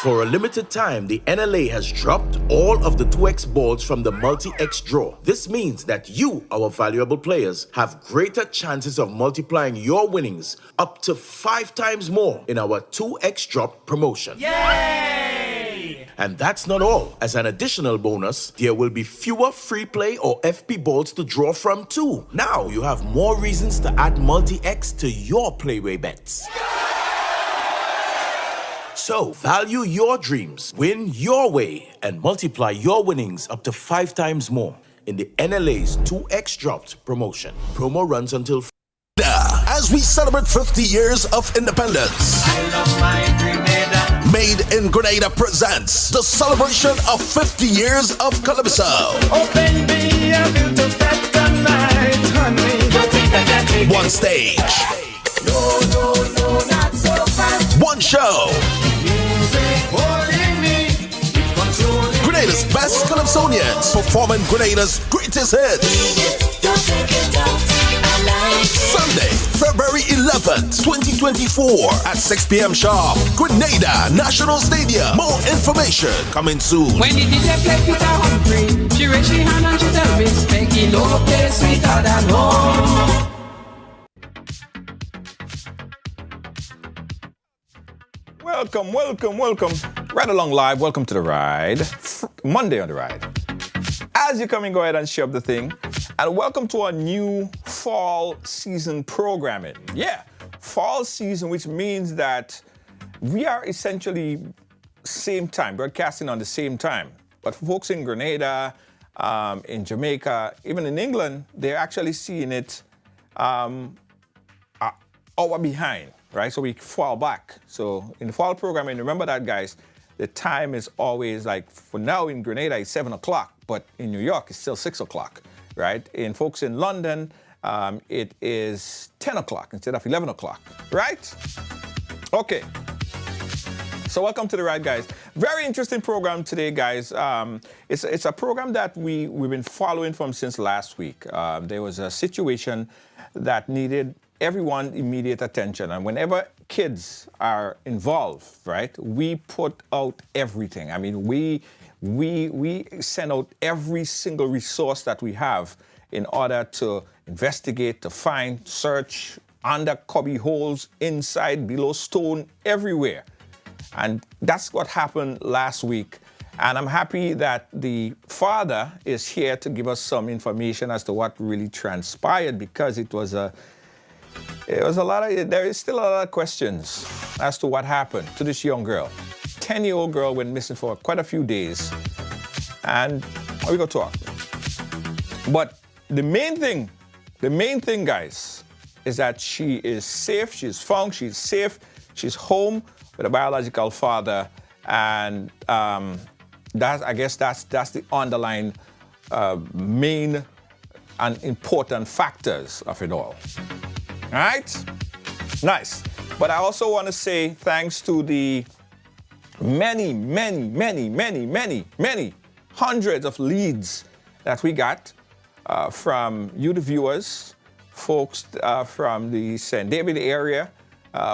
For a limited time, the NLA has dropped all of the 2x balls from the multi-X draw. This means that you, our valuable players, have greater chances of multiplying your winnings up to 5 times more in our 2x drop promotion. Yay! And that's not all. As an additional bonus, there will be fewer free play or FP balls to draw from too. Now you have more reasons to add multi-X to your playway bets. So, value your dreams, win your way, and multiply your winnings up to 5 times more in the NLA's 2x dropped promotion. Promo runs until as we celebrate 50 years of independence. I love my Grenada. Made in Grenada presents the celebration of 50 years of Calypso. Open me a beautiful night, honey. One stage. No, not so fast. One show. Music holding me, controlling. Grenada's best Calypsonians performing Grenada's greatest hits. Don't take it off. I like it. Sunday, February 11th, 2024 at 6 p.m. sharp. Grenada National Stadium. More information coming soon. When the DJ play Peter Humphrey, she raise she hand and she tell me, making no play sweeter than home. Welcome. Right along live. Welcome to the ride. Monday on the ride. As you're coming, go ahead and share up the thing. And welcome to our new fall season programming. Yeah, fall season, which means that we are essentially same time, broadcasting on the same time. But for folks in Grenada, in Jamaica, even in England, they're actually seeing it hour behind. Right, so we fall back. So in the fall programming, remember that, guys, the time is always like, for now in Grenada, it's 7 o'clock, but in New York, it's still 6 o'clock, right? In folks in London, it is 10 o'clock instead of 11 o'clock, right? Okay. So welcome to the ride, guys. Very interesting program today, guys. It's a program that we've been following from since last week. There was a situation that needed everyone immediate attention, and whenever kids are involved, right, we put out everything. I mean, we send out every single resource that we have in order to investigate, to find, search under cubby holes, inside, below stone, everywhere. And that's what happened last week. And I'm happy that the father is here to give us some information as to what really transpired, because there is still a lot of questions as to what happened to this young girl. 10-year-old girl went missing for quite a few days. And we go talk. But the main thing, guys, is that she is safe, she's found, she's safe, she's home with a biological father. And I guess that's the underlying main and important factors of it all. All right? Nice. But I also want to say thanks to the many hundreds of leads that we got from you, the viewers, folks from the St. David area,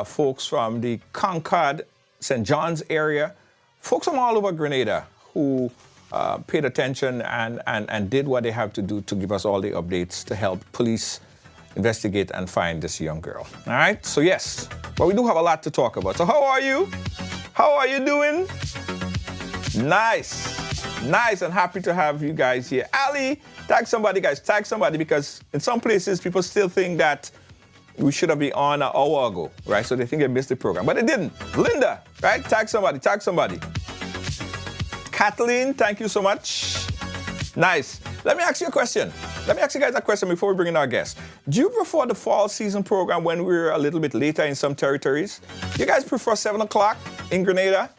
folks from the Concord, St. John's area, folks from all over Grenada who paid attention and did what they have to do to give us all the updates to help police investigate and find this young girl. All right? So yes, but we do have a lot to talk about. So how are you? How are you doing? Nice, and happy to have you guys here. Ali, tag somebody, guys. Tag somebody, because in some places, people still think that we should have been on an hour ago, right? So they think they missed the program, but they didn't. Linda, right? Tag somebody. Kathleen, thank you so much. Nice. Let me ask you a question. Let me ask you guys a question before we bring in our guests. Do you prefer the fall season program when we're a little bit later in some territories? You guys prefer 7 o'clock in Grenada?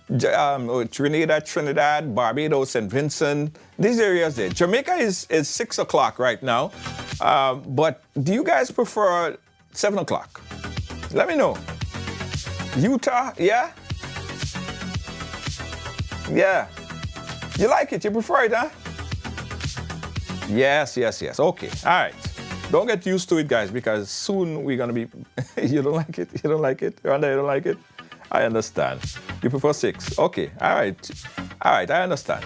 Grenada, Trinidad, Barbados, St. Vincent, these areas there. Jamaica is 6 o'clock right now. But do you guys prefer 7 o'clock? Let me know. Utah, yeah? Yeah. You like it? You prefer it, huh? Yes. Okay. All right. Don't get used to it, guys, because soon we're going to be... You don't like it? Rhonda, you don't like it? I understand. You prefer 6. Okay. All right. All right. I understand.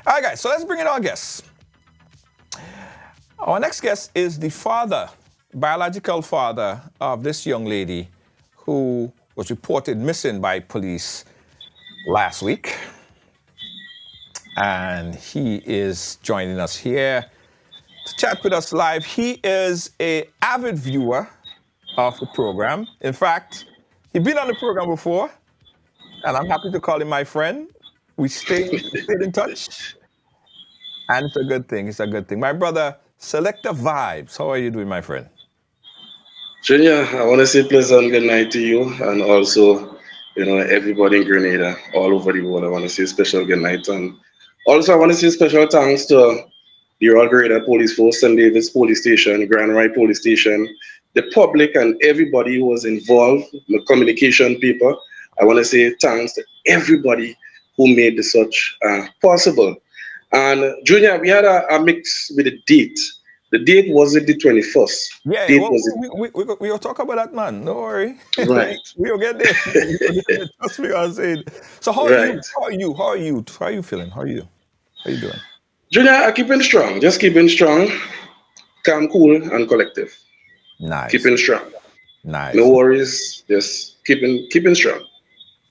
All right, guys. So let's bring in our guests. Our next guest is the father, biological father of this young lady who was reported missing by police last week. And he is joining us here to chat with us live. He is an avid viewer of the program. In fact, he's been on the program before, and I'm happy to call him my friend. We stayed in touch, and it's a good thing. It's a good thing. My brother, Selector Vibes. How are you doing, my friend? Junior, I want to say pleasant good night to you and also, everybody in Grenada, all over the world. I want to say special good night. And also, I want to say special thanks to the Royal Grenada Police Force, St. David's Police Station, Grand Rye Police Station, the public and everybody who was involved, the communication people. I want to say thanks to everybody who made this such possible. And Junior, we had a mix with the date. The date wasn't the 21st. Yeah, Date well, was we will talk about that, man. Don't worry. Right. We'll get there. Trust me, I said. So how are you? Right. How are you? How are you? How are you feeling? How are you? How are you doing? Junior, I keeping strong. Just keeping strong, calm, cool, and collective. Nice. Keeping strong. Nice. No worries. Just keeping strong.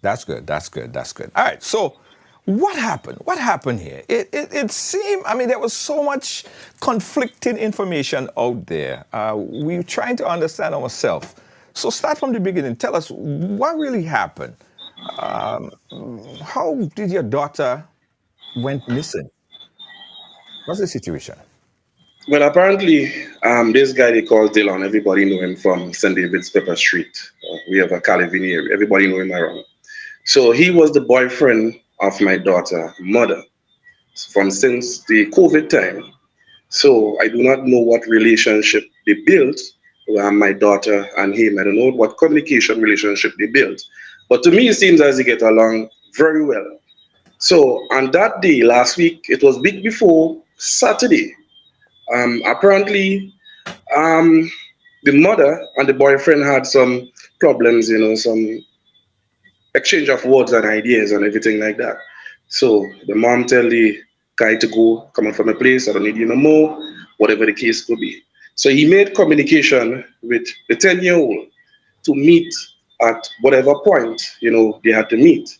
That's good. That's good. That's good. All right. So what happened? What happened here? It seemed, I mean, there was so much conflicting information out there. We're trying to understand ourselves. So start from the beginning. Tell us what really happened. How did your daughter went missing? What's the situation? Well, apparently, this guy they call Dylan, everybody know him from St. David's Pepper Street. We have a Calvini area. Everybody know him around. So he was the boyfriend of my daughter, mother, from since the COVID time. So I do not know what relationship they built, my daughter and him. I don't know what communication relationship they built. But to me, it seems as they get along very well. So on that day, last week, it was week before Saturday. Apparently, the mother and the boyfriend had some problems, some exchange of words and ideas and everything like that. So the mom tell the guy to go, come on from a place, I don't need you no more, whatever the case could be. So he made communication with the 10-year-old to meet at whatever point, they had to meet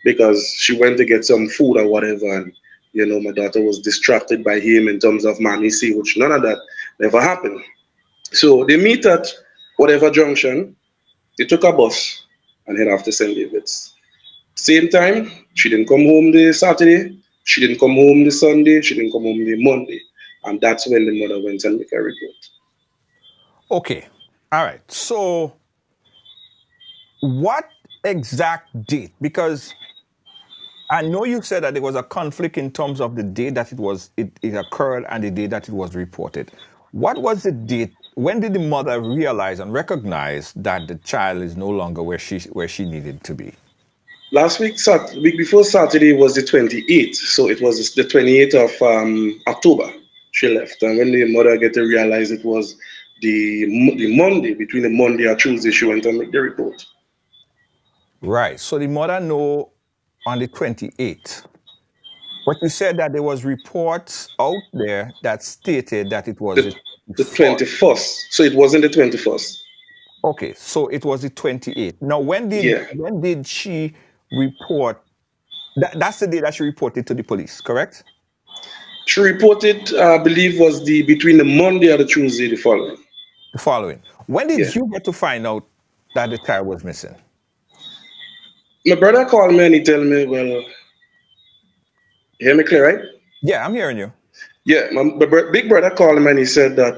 because she went to get some food or whatever. And, my daughter was distracted by him in terms of mommy see, which none of that never happened. So they meet at whatever junction. They took a bus and head off to St. David's. Same time, she didn't come home the Saturday, she didn't come home the Sunday, she didn't come home the Monday. And that's when the mother went and make a report. Okay. All right. So what exact date? Because I know you said that there was a conflict in terms of the day that it occurred and the day that it was reported. What was the date? When did the mother realize and recognize that the child is no longer where she needed to be? Last week, week before Saturday was the 28th. So it was the 28th of October she left. And when the mother get to realize it was the Monday, between the Monday or Tuesday, she went and make the report. Right. So the mother know on the 28th. But you said that there was reports out there that stated that it was the 21st. So it wasn't the 21st. Okay, so it was the 28th. Now, when did she report? That's the day that she reported to the police, correct? She reported, I believe, was between the Monday or the Tuesday the following. The following. When did you get to find out that the child was missing? My brother called me and he told me, well, you hear me clear, right? Yeah, I'm hearing you. Yeah, my big brother called him and he said that,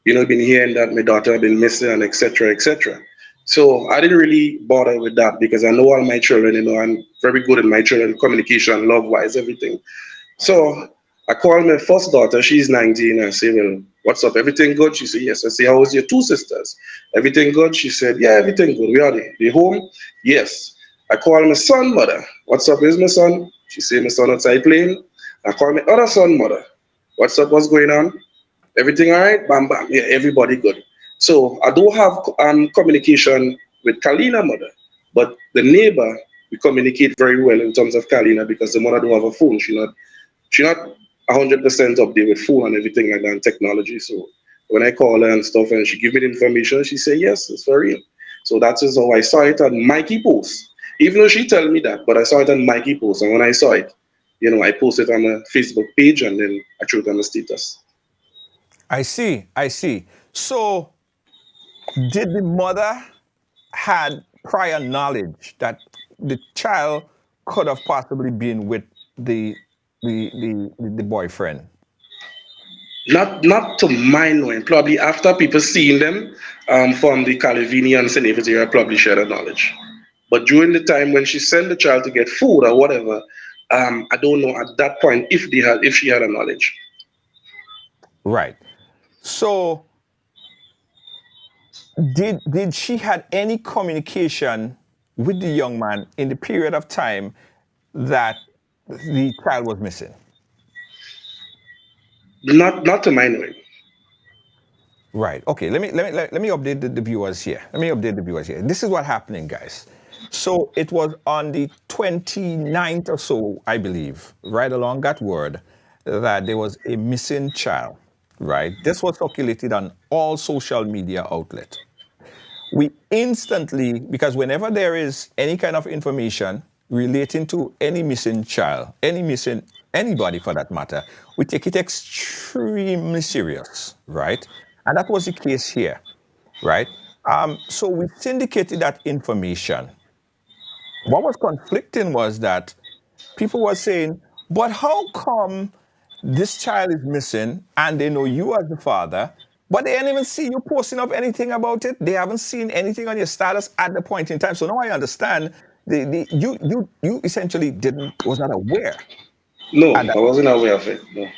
been hearing that my daughter had been missing and etc., etc. So I didn't really bother with that because I know all my children, I'm very good in my children, communication, love-wise, everything. So I called my first daughter, she's 19, and I say, well, what's up, everything good? She said, yes. I say, how was your two sisters? Everything good? She said, yeah, everything good. Where are they? They home? Yes. I called my son, mother. What's up, is my son? She said, my son outside playing. I called my other son, mother. What's up, what's going on? Everything all right? Bam, bam. Yeah, everybody good. So I do have communication with Kalina, mother, but the neighbor We communicate very well in terms of Kalina because the mother don't have a phone. She not 100% updated with phone and everything like that and technology. So when I call her and stuff and she give me the information, she say yes, it's for real. So that is how I saw it on Mikey post. Even though she tell me that, but I saw it on Mikey post, and when I saw it, I posted on a Facebook page and then I threw it on the status. I see. I see. So, did the mother had prior knowledge that the child could have possibly been with the boyfriend? Not to my knowing. Probably after people seeing them from the Calivini and St. David's area, probably share the knowledge. But during the time when she sent the child to get food or whatever, I don't know at that point if she had a knowledge. Right. So, did she had any communication with the young man in the period of time that the child was missing? Not to my knowing. Right. Okay. Let me update the viewers here. Let me update the viewers here. This is what's happening, guys. So it was on the 29th or so, I believe, right along that word, that there was a missing child. Right. This was circulated on all social media outlets. We instantly, because whenever there is any kind of information relating to any missing child, any missing anybody for that matter, we take it extremely serious, right? And that was the case here, right? So we syndicated that information. What was conflicting was that people were saying, but how come this child is missing and they know you as the father, but they didn't even see you posting up anything about it? They haven't seen anything on your status at the point in time. So now I understand you essentially was not aware. No, at that. I wasn't aware of it. No.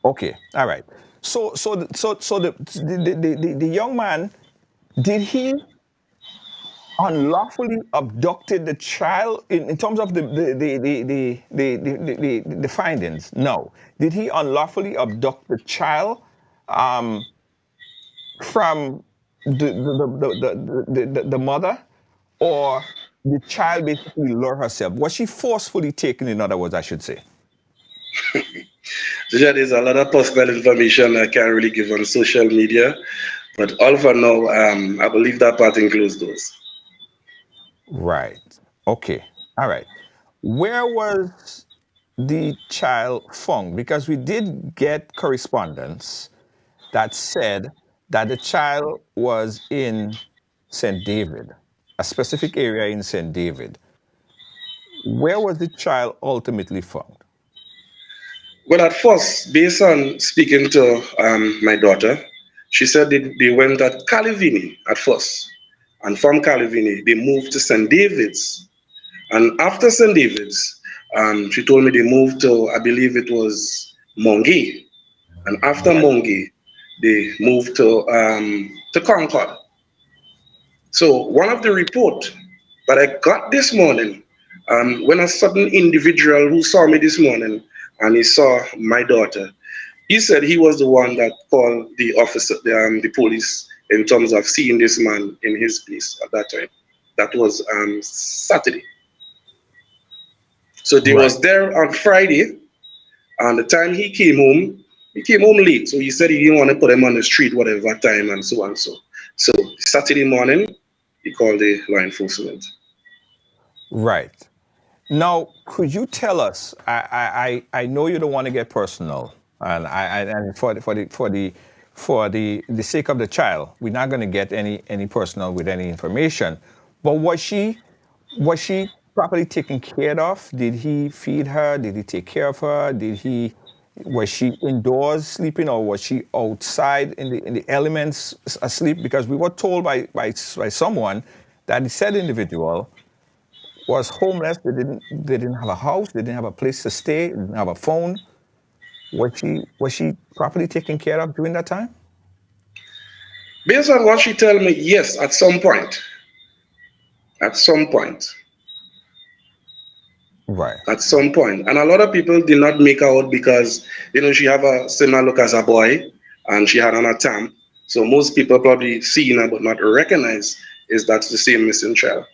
Okay, all right. So the young man, did he unlawfully abducted the child in terms of the findings? No. Did he unlawfully abduct the child from the mother, or the child basically lure herself? Was she forcefully taken, in other words, I should say? So yeah, there's a lot of personal information I can't really give on social media, but all for now, I believe that part includes those. Right. Okay. All right. Where was the child found? Because we did get correspondence that said that the child was in St. David, a specific area in St. David. Where was the child ultimately found? Well, at first, based on speaking to my daughter, she said they went at Calivini at first. And from Calivini, they moved to St. David's. And after St. David's, she told me they moved to, I believe it was Mongi. And after Right. Mongi, they moved to Concord. So one of the report that I got this morning, when a certain individual who saw me this morning and he saw my daughter, he said he was the one that called the officer, the police, in terms of seeing this man in his place at that time. That was Saturday. So they Right. was there on Friday, and the time he came home late. So he said he didn't want to put him on the street, whatever time, and so on. So Saturday morning, he called the law enforcement. Right. Now, could you tell us? I know you don't want to get personal, and for the sake of the child, we're not going to get any personal with any information. But was she properly taken care of? Did he feed her? Did he take care of her? Was she indoors sleeping, or was she outside in the elements asleep? Because we were told by someone that the said individual was homeless. They didn't have a house. They didn't have a place to stay. They didn't have a phone. Was she properly taken care of during that time? Based on what she told me, yes, at some point. At some point. Right. At some point. And a lot of people did not make her out because, she have a similar look as a boy and she had on a tam. So most people probably seen her but not recognize is that's the same missing child.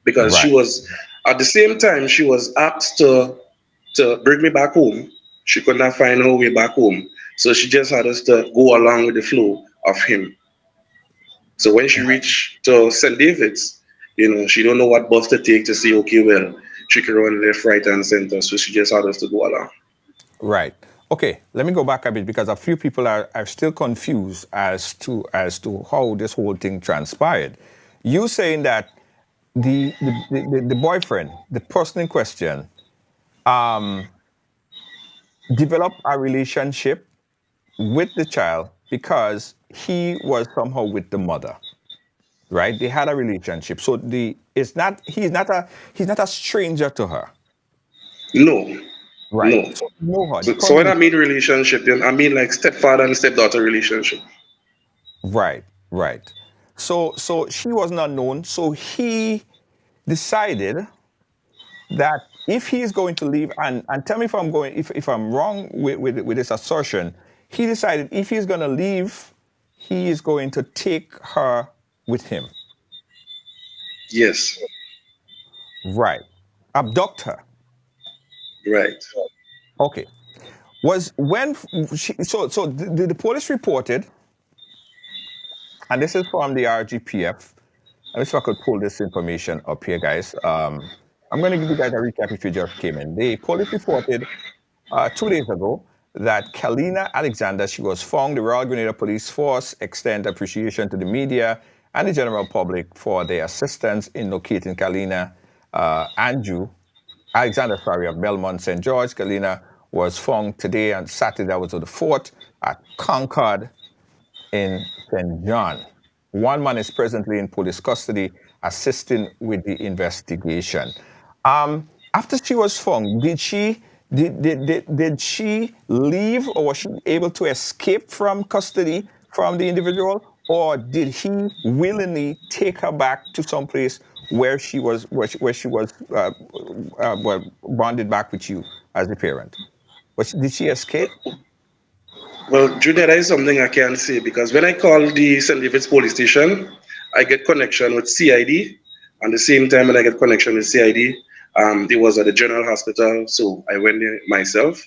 because she Right. was at the same time she was asked to bring me back home. She could not find her way back home, so she just had us to go along with the flow of him. So when she reached to St. David's, she don't know what bus to take to say, okay, well, she can run left, right, and center. So she just had us to go along. Right. Okay. Let me go back a bit because a few people are still confused as to how this whole thing transpired. You saying that the boyfriend, the person in question, um, developed a relationship with the child because he was somehow with the mother, right? They had a relationship. So the it's not he's not a stranger to her, No, right? no. So you know her. The So when I community. mean relationship, then I mean like stepfather and stepdaughter relationship. Right, right. So she wasn't unknown. So he decided that if he is going to leave, and tell me if I'm wrong with this assertion, he decided if he's going to leave, he is going to take her with him. Yes, Right. Abduct her. right. Okay. Was when she so the police reported, and this is from the RGPF. I wish I could pull this information up here, guys. I'm going to give you guys a recap if you just came in. The police reported 2 days ago that Kalina Alexander, she was found. The Royal Grenada Police Force extend appreciation to the media and the general public for their assistance in locating Kalina Andrew Alexander, sorry, of Belmont St. George. Kalina was found today on Saturday, that was on the 4th, at Concord in St. John. One man is presently in police custody assisting with the investigation. After she was found, did she leave or was she able to escape from custody from the individual, or did he willingly take her back to some place where she was bonded back with you as a parent? Did she escape? Well, Junior, that is something I can't say because when I call the St. David's police station, I get connection with CID. And the same time when I get connection with CID, it was at the general hospital, so I went there myself.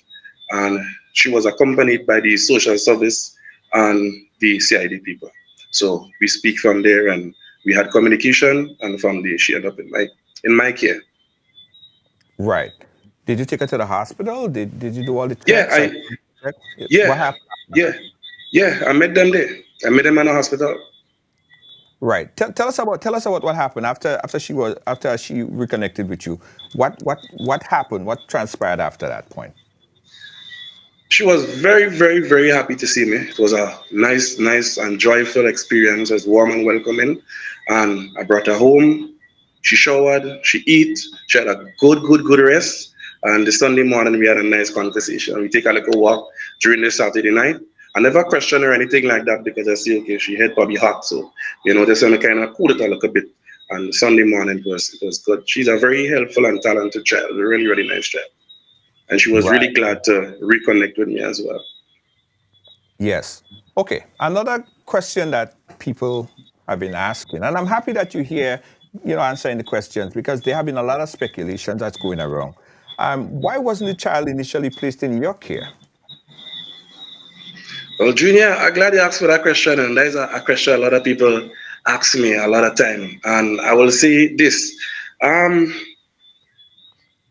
And she was accompanied by the social service and the CID people. So we speak from there, and we had communication, and from there she ended up in my care. Right. Did you take her to the hospital? Did you do all the Yeah, tests? What yeah, happened? yeah, yeah. I met them there. I met them in the hospital. Right. Tell us about what happened after she reconnected with you. What happened? What transpired after that point? She was very, very, very happy to see me. It was a nice, nice and joyful experience. It was warm and welcoming. And I brought her home. She showered, she ate, she had a good, good, good rest. And the Sunday morning, we had a nice conversation. We take a little walk during the Saturday night. I never questioned her or anything like that because I see, okay, she head probably hot. So, just want to kind of cool it a little bit. And Sunday morning, it was good. She's a very helpful and talented child, a really, really nice child. And she was really Right. glad to reconnect with me as well. Yes. Okay. Another question that people have been asking, and I'm happy that you're here, answering the questions because there have been a lot of speculations that's going around. Why wasn't the child initially placed in your care? Well, Junior, I'm glad you asked for that question, and that is a question a lot of people ask me a lot of time. And I will say this. Um,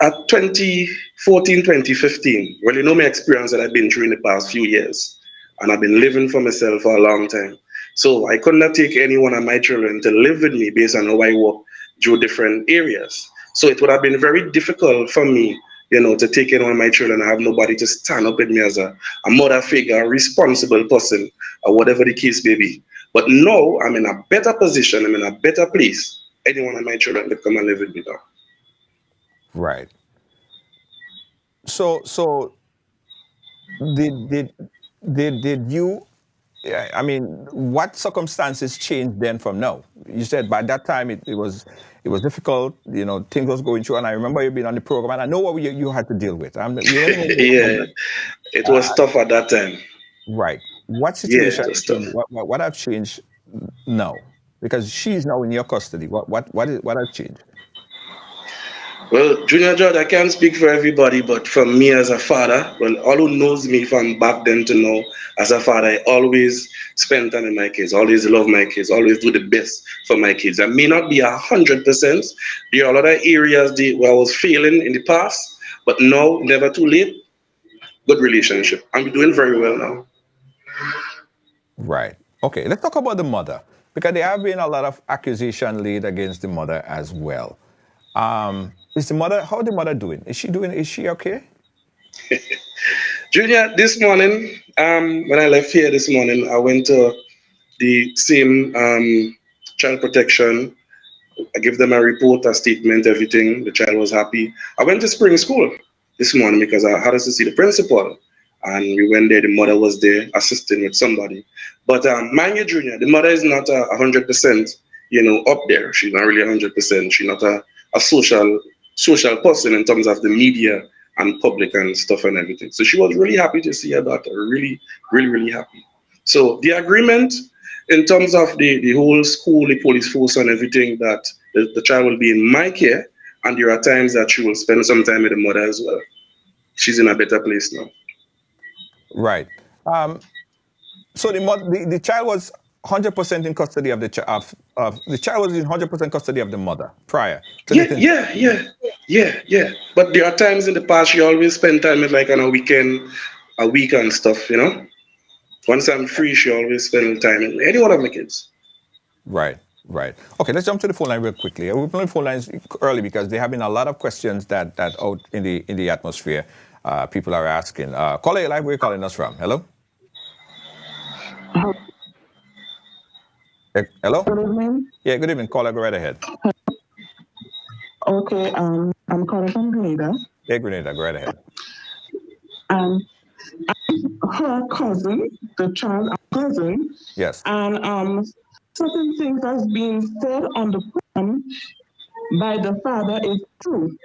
at 2014, 2015, well, you know my experience that I've been through in the past few years, and I've been living for myself for a long time. So I could not take any one of my children to live with me based on how I work through different areas. So it would have been very difficult for me, to take in one of my children and have nobody to stand up with me as a mother figure, a responsible person, or whatever the case may be. But now I'm in a better position, I'm in a better place. Any one of my children could come and live with me now. Right. So did did did you? Yeah, I mean, what circumstances changed then from now? You said by that time it was difficult. Things was going through, and I remember you being on the program, and I know what you had to deal with. We don't even go from Yeah, that. it was tough at that time. Right. What Yeah, situation it was tough. changed? What have changed now? Because she's now in your custody. What has changed? Well, Junior George, I can't speak for everybody, but from me as a father, well, all who knows me from back then to now, as a father, I always spend time with my kids, always love my kids, always do the best for my kids. I may not be 100%. There are a lot of areas where I was failing in the past, but now, never too late. Good relationship. I'm doing very well now. Right. Okay, let's talk about the mother because there have been a lot of accusation laid against the mother as well. Is the mother, how the mother doing? Is she doing, is she okay? Junior, this morning, when I left here this morning, I went to the same child protection. I gave them a report, a statement, everything. The child was happy. I went to spring school this morning because I had to see the principal. And we went there, the mother was there assisting with somebody. But mind you, Junior, the mother is not 100%, up there. She's not really 100%. She's not a social person in terms of the media and public and stuff and everything. So she was really happy to see her daughter, really, really, really happy. So the agreement in terms of the whole school, the police force and everything, that the child will be in my care, and there are times that she will spend some time with the mother as well. She's in a better place now. Right. So the child was 100% in custody of the child was in 100% custody of the mother prior to Yeah, the yeah, yeah, yeah. But there are times in the past she always spend time with like on a weekend, a week and stuff. Once I'm free, she always spend time with any one of my kids. Right, right. Okay, let's jump to the phone line real quickly. We're playing phone lines early because there have been a lot of questions that out in the atmosphere. People are asking. Caller live, where are you calling us from? Hello. Hello. Good evening. Yeah, good evening. Caller, go right ahead. Okay, I'm calling from Grenada. Yeah, Grenada, go right ahead. And her cousin, the child cousin, Yes. and certain things that's being said on the program by the father is true.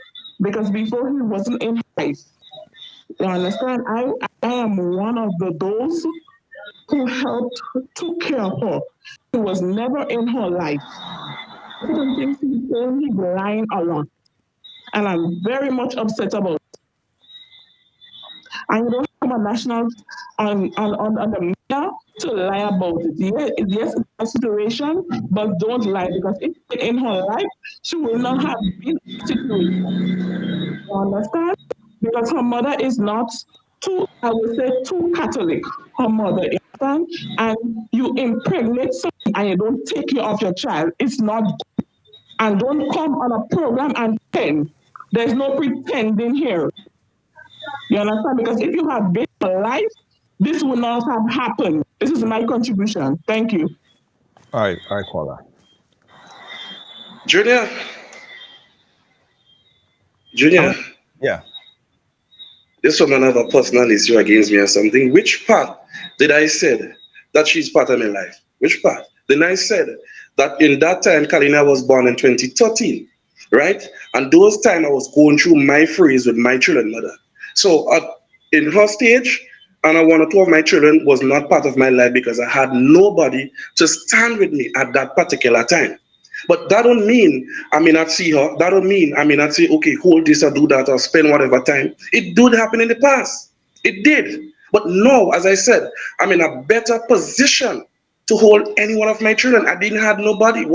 Because before he wasn't in life. You understand? I am one of those who helped took care of her. He was never in her life. Certain things he's saying, he's lying a lot. And I'm very much upset about it. And you don't have a national on the media to lie about it. Yes, it's a situation, but don't lie because if in her life, she will not have been in a situation. You understand? Because her mother is not too, I would say, too Catholic. Her mother is, and you impregnate someone and you don't take care of your child. It's not good. And don't come on a program and pretend. There's no pretending here. You understand? Because if you had been alive, this would not have happened. This is my contribution. Thank you. All right, caller. Junior, Yeah. this woman have a personal issue against me or something. Which part did I said that she's part of my life? Which part? Then I said that in that time, Kalina was born in 2013, right? And those time I was going through my phase with my children mother. So in her stage, and one or two of my children was not part of my life because I had nobody to stand with me at that particular time. But that don't mean I may not see her. That don't mean I may not say, okay, hold this or do that or spend whatever time. It did happen in the past. It did. But now, as I said, I'm in a better position to hold any one of my children. I didn't have nobody.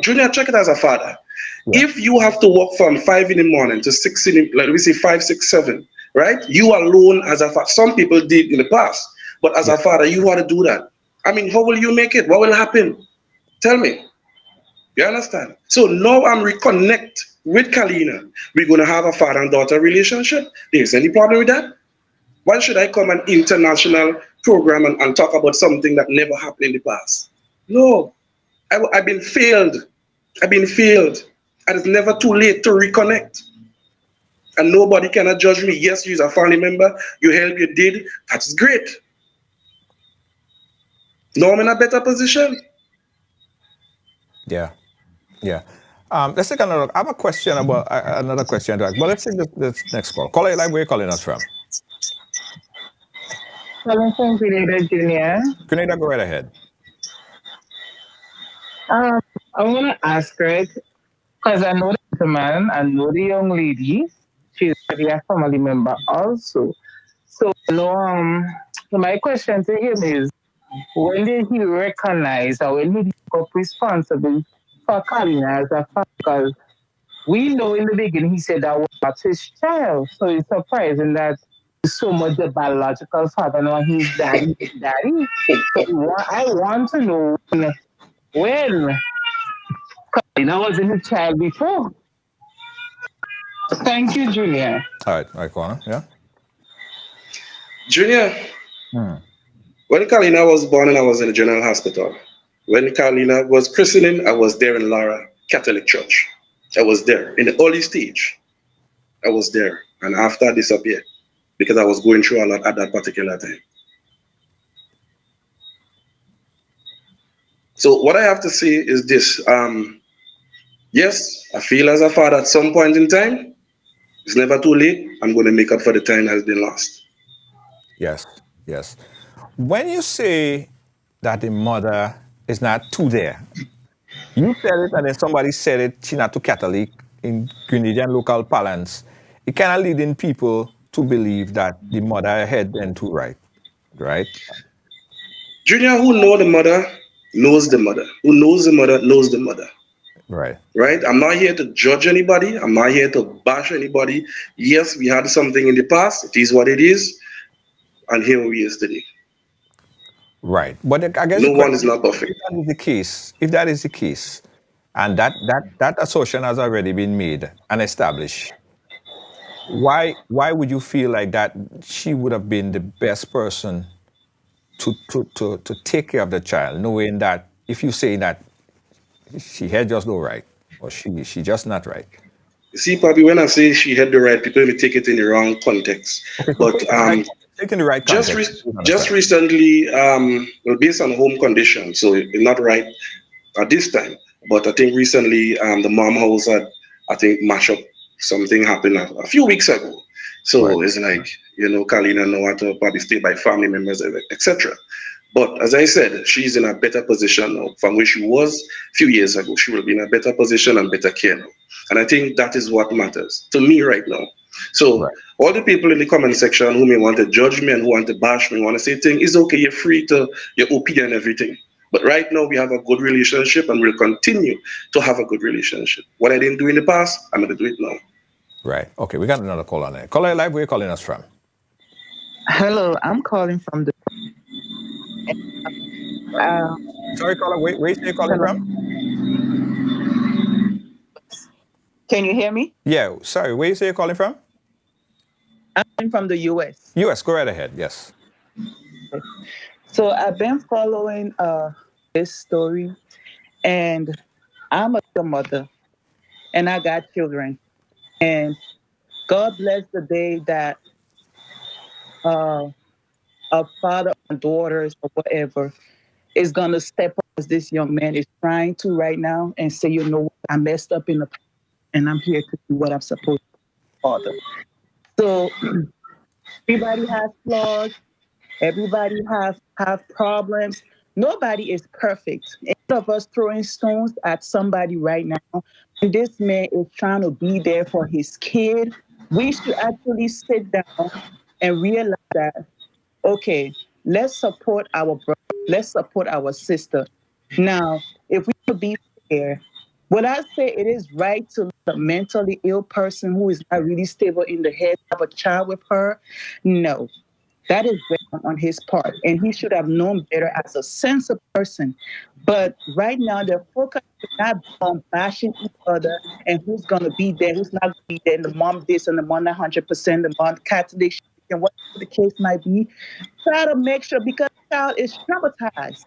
Junior, check it as a father. Yeah. If you have to work from 5 in the morning to 6 in the, like we say 5, 6, 7, right? You alone as a father. Some people did in the past, but as a father, you want to do that. How will you make it? What will happen? Tell me. You understand? So now I'm reconnect with Kalina. We're going to have a father and daughter relationship. There's any problem with that? Why should I come an international program and talk about something that never happened in the past? No. I've been failed. And it's never too late to reconnect. And nobody cannot judge me. Yes, you're a family member. You helped, you did. That's great. Now I'm in a better position. Yeah. Let's take another. I have a question about another question. But let's take this next call. Caller, like where are you calling us from? Calling from Grenada, Junior. Grenada, go right ahead. I want to ask, right? Because I know that gentleman and know the young lady. She's already a family member also. So, so my question to him is, when did he recognize or when did he take up responsibility for Kalina as a father? Because we know in the beginning he said that was not his child. So it's surprising that he's so much the biological father. Now he's daddy. So I want to know when Kalina was in his child before. Thank you, Junior. All right, Connor. Yeah. Junior, Hmm. when Kalina was born and I was in the general hospital. When Kalina was christening, I was there in Lara Catholic Church. I was there in the early stage. I was there. And after I disappeared because I was going through a lot at that particular time. So what I have to say is this. Yes, I feel as a father at some point in time, it's never too late. I'm going to make up for the time that has been lost. Yes. Yes. When you say that the mother is not too there, you said it, and then somebody said it, she not too Catholic in Grenadian local parlance. It kind of leading people to believe that the mother ahead and too right, right? Junior, who know the mother, knows the mother. Who knows the mother, knows the mother. Right. Right? I'm not here to judge anybody. I'm not here to bash anybody. Yes, we had something in the past. It is what it is. And here we is today. Right. But I guess the No one question is is, not perfect. if that is the case, and that assertion has already been made and established, why would you feel like that she would have been the best person to take care of the child, knowing that if you say that she had just no right or she just not right? You see, Papi, when I say she had the right, people may take it in the wrong context. Okay, so But take in the right just context. re- You just understand? recently, well, based on home condition, so it's not right at this time. But I think recently, the mom house had, I think, mash up. Something happened a few weeks ago. Right. So it's like, Kalina know how to probably stay by family members, etc. But as I said, she's in a better position now from where she was a few years ago. She will be in a better position and better care now. And I think that is what matters to me right now. So Right. all the people in the comment section who may want to judge me and who want to bash me, want to say things, it's okay. You're free to your opinion and everything. But right now we have a good relationship and we'll continue to have a good relationship. What I didn't do in the past, I'm going to do it now. Right. Okay, we got another call on there. Caller live, where you calling us from? Hello, I'm calling from the. Uh, Sorry, caller, where you say you're calling hello, from? can you hear me? Yeah, sorry, where you say you're calling from? I'm from the U.S. US, go right ahead, yes. So I've been following this story, and I'm a mother, and I got children, and God bless the day that uh, a father or daughters or whatever is gonna step up as this young man is trying to right now and say, you know what, I messed up in the past, and I'm here to do what I'm supposed to, father. So everybody has flaws. Everybody have problems. Nobody is perfect. Instead of us throwing stones at somebody right now, when this man is trying to be there for his kid, we should actually sit down and realize that, okay, let's support our brother, let's support our sister. Now, if we could be fair, would I say it is right to let a mentally ill person who is not really stable in the head have a child with her? No, that is wrong on his part, and he should have known better as a sensible person. But right now, the focus should not be on bashing each other and who's going to be there, who's not going to be there, and the mom this and the mom 100%, the mom Catholic, and whatever the case might be. Try to make sure, because the child is traumatized,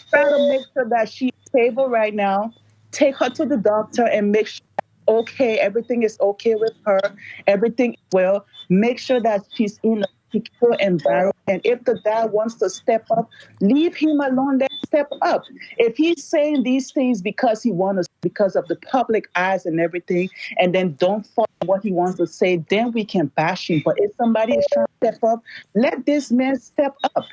try to make sure that she's stable right now. Take her to the doctor and make sure okay, everything is okay with her, everything is well. Make sure that she's in a secure environment. And if the dad wants to step up, leave him alone. Then step up. If he's saying these things because he wants to, because of the public eyes and everything, and then don't follow what he wants to say, then we can bash him. But if somebody is trying to step up, let this man step up.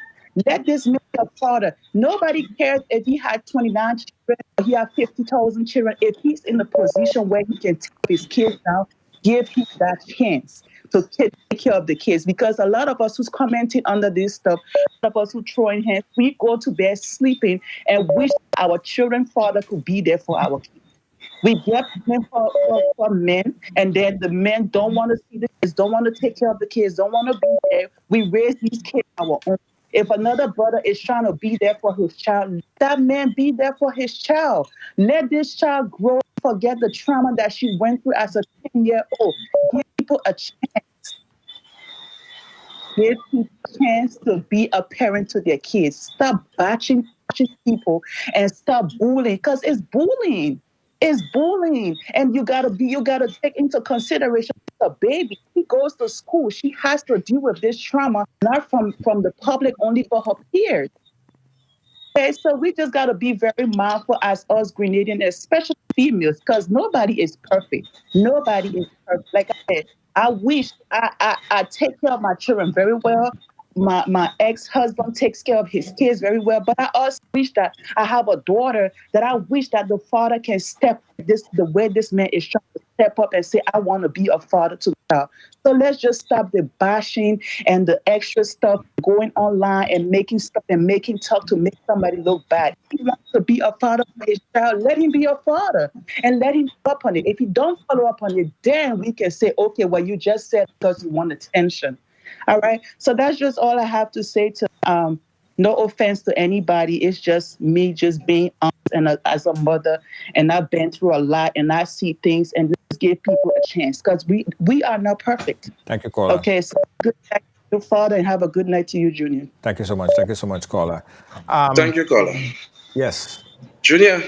Let this man be a father. Nobody cares if he had 29 children or he had 50,000 children. If he's in a position where he can take his kids down, give him that chance to take care of the kids. Because a lot of us who's commenting under this stuff, a lot of us who throwing hands, we go to bed sleeping and wish our children father could be there for our kids. We get men for men, and then the men don't want to see the kids, don't want to take care of the kids, don't want to be there. We raise these kids our own. If another brother is trying to be there for his child, let that man be there for his child. Let this child grow, forget the trauma that she went through as a 10-year-old. Give people a chance. Give people a chance to be a parent to their kids. Stop bashing people and stop bullying because it's bullying. It's bullying. And you gotta take into consideration a baby. She goes to school. She has to deal with this trauma, not from the public, only for her peers. Okay, so we just got to be very mindful as us Grenadians, especially females, because nobody is perfect. Nobody is perfect. Like I said, I wish I take care of my children very well. My ex-husband takes care of his kids very well, but I also wish that I have a daughter that I wish that the father can step this the way this man is trying to step up and say, I want to be a father to the child. So let's just stop the bashing and the extra stuff going online and making stuff and making talk to make somebody look bad. If he wants to be a father for his child, let him be a father and let him follow up on it. If he don't follow up on it, then we can say, okay, well, you just said because you want attention. All right. So that's just all I have to say to no offense to anybody. It's just me just being honest and as a mother, and I've been through a lot and I see things and just give people a chance because we are not perfect. Thank you, caller. Okay, so good night to your father and have a good night to you, Junior. Thank you so much. Thank you so much, caller. Thank you, caller. Yes. Junior,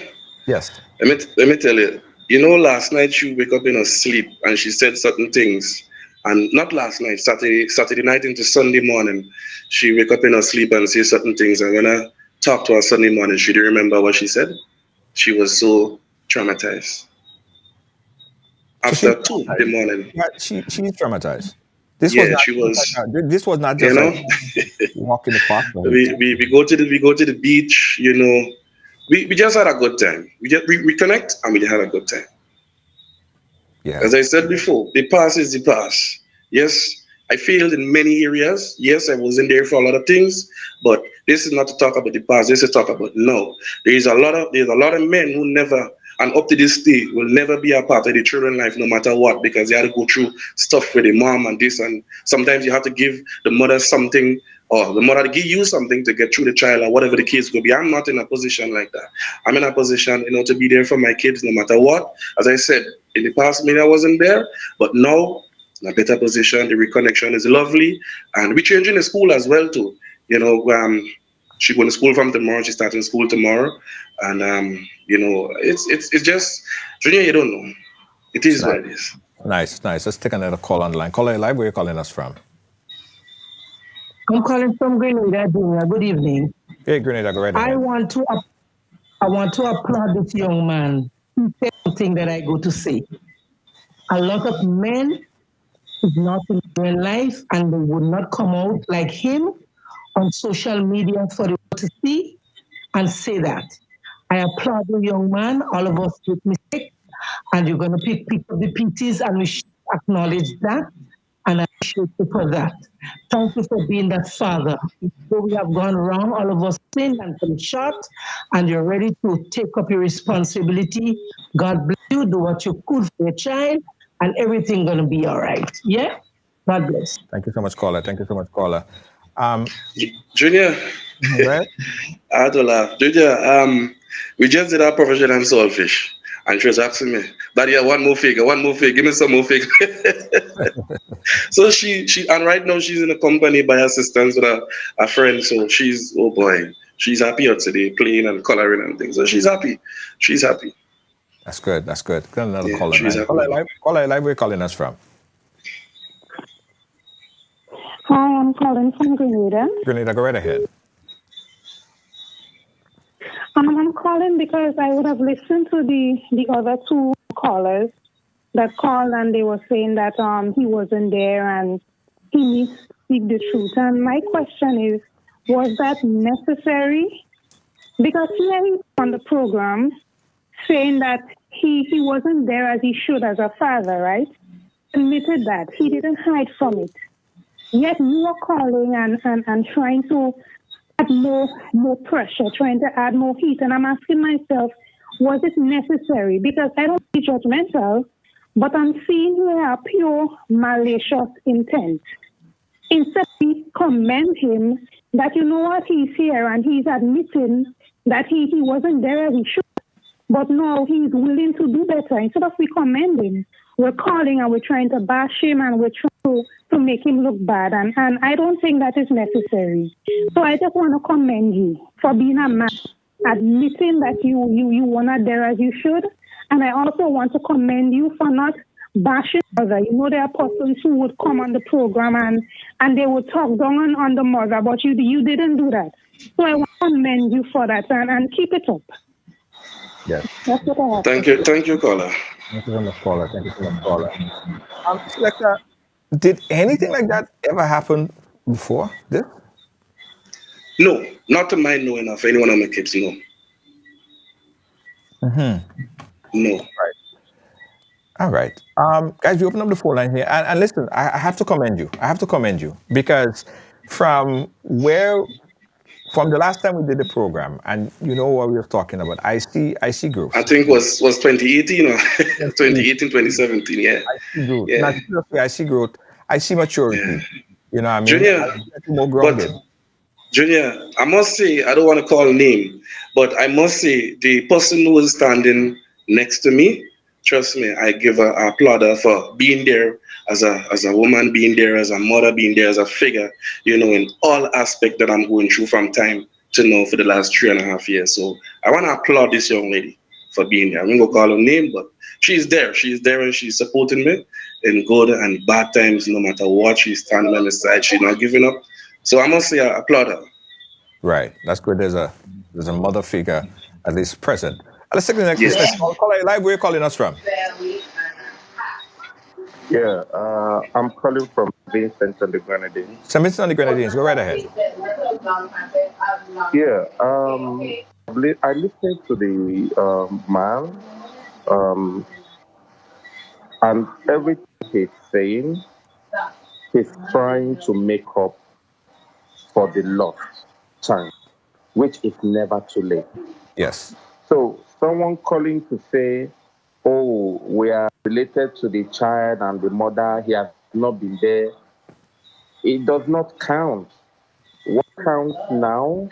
Yes. let me tell you. You know, last night she wake up in her sleep and she said certain things. And not last night, Saturday night into Sunday morning, she wake up in her sleep and say certain things. And when I talked to her Sunday morning, she didn't remember what she said. She was so traumatized. So After 2 in the morning, Yeah, she's traumatized. This was yeah, not she was. this was not You just know, like walk in the park. we go to the beach. You know, we just had a good time. We connect and we had a good time. Yeah. As I said before, the past is the past. Yes, I failed in many areas. Yes, I wasn't there for a lot of things, but this is not to talk about the past. This is to talk about now. There's a lot of men who never and up to this day will never be a part of the children life no matter what because they had to go through stuff with the mom and this and sometimes you have to give the mother something or the mother to give you something to get through the child or whatever the case could be. I'm not in a position like that. I'm in a position, to be there for my kids no matter what. As I said, in the past, maybe I wasn't there, but now in a better position. The reconnection is lovely, and we're changing the school as well too. She going to school from tomorrow. She's starting school tomorrow, and it's just Junior. You don't know. It is what it is. Nice. Let's take another call on the line. Caller live, where are you calling us from? I'm calling from Grenada, Junior. Good evening. Hey, Grenada, go right ahead. I want to applaud this young man. He said something that I go to say. A lot of men is not in real life and they would not come out like him on social media for the world to see and say that. I applaud the young man. All of us make mistakes and you're going to pick up the pieces and we should acknowledge that and I appreciate you for that. Thank you for being that father. Though we have gone wrong, all of us sinned and come short, and you're ready to take up your responsibility. God bless you. Do what you could for your child, and everything gonna be all right. Yeah. God bless. Thank you so much, caller. Junior, Right? I had to laugh. Junior, we just did our professional saltfish. And she was asking me, Daddy, one more figure, give me some more figure. So she and right now she's in a company by assistance with a friend. So she's oh boy, she's happy out today, playing and coloring and things. So she's happy. That's good. Got another Yeah, caller. she's happy. Caller live, where are you calling us from? Hi, I'm calling from Grenada. Grenada, go right ahead. I'm calling because I would have listened to the other two callers that called and they were saying that he wasn't there and he needs to speak the truth. And my question is, Was that necessary? Because here he's on the program saying that he wasn't there as he should as a father, right? Admitted that. He didn't hide from it. Yet you are calling and trying to add more pressure, trying to add more heat. And I'm asking myself, was it necessary? Because I don't be judgmental, but I'm seeing here a pure malicious intent. Instead, we commend him that you know what, he's here and he's admitting that he wasn't there as he should. But no, he's willing to do better. Instead of we commend him, we're calling and we're trying to bash him and we're trying to make him look bad. And I don't think that is necessary. So I just want to commend you for being a man, admitting that you were not there as you should. And I also want to commend you for not bashing mother. You know, there are persons who would come on the program and they would talk down on the mother, but you didn't do that. So I want to commend you for that and keep it up. Yes. That's what I have. Thank you, caller. Thank you so much, caller. Thank you so much, caller. Selector, did anything like that ever happen before this? No, not to my knowing of anyone of my kids, no. No. All right. Guys, we open up the phone line here. And listen, I have to commend you. I have to commend you because from the last time we did the program, and you know what we were talking about, I see growth. I think was 2018 or 2018, 2017, yeah. I see growth. Yeah. Not seriously, I see growth. I see maturity. Yeah. You know what I mean? Junior, I get more grounded. Junior, I must say, I don't want to call name, but I must say the person who was standing next to me, trust me, I give her a applaud her for being there as a woman, being there as a mother, being there as a figure, you know, in all aspects that I'm going through from time to now for the last 3.5 years. So I want to applaud this young lady for being there. I'm going to call her name, but she's there. She's there and she's supporting me in good and bad times, no matter what. She's standing on the side. She's not giving up. So I must say, I applaud her. Right. That's good. There's a mother figure at least present. Let's take the next question. Caller, live, where are you calling us from? Yeah, I'm calling from Vincent and the Grenadines. St. Vincent and the Grenadines. Go right ahead. Yeah, I listened to the man, and everything he's saying, he's trying to make up for the lost time, which is never too late. Yes. So someone calling to say, oh, we are related to the child and the mother, he has not been there. It does not count. What counts now?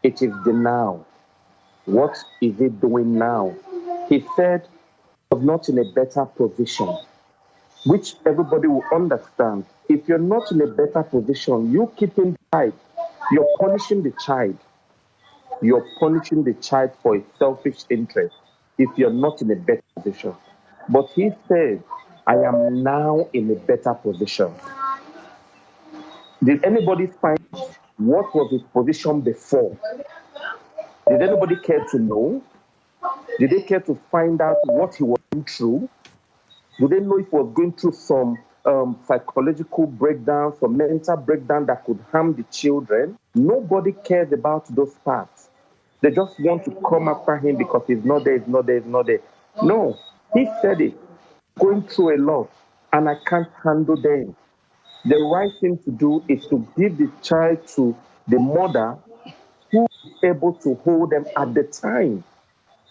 It is the now. What is it doing now? He said, I was not in a better position, which everybody will understand. If you're not in a better position, you keep him tight. You're punishing the child. You're punishing the child for a selfish interest if you're not in a better position. But he said, I am now in a better position. Did anybody find what was his position before? Did anybody care to know? Did they care to find out what he was going through? Did they know if he was going through some psychological breakdown, some mental breakdown that could harm the children? Nobody cares about those parts. They just want to come after him because he's not there, he's not there, he's not there. No, he said it. Going through a lot, and I can't handle them. The right thing to do is to give the child to the mother who is able to hold them at the time.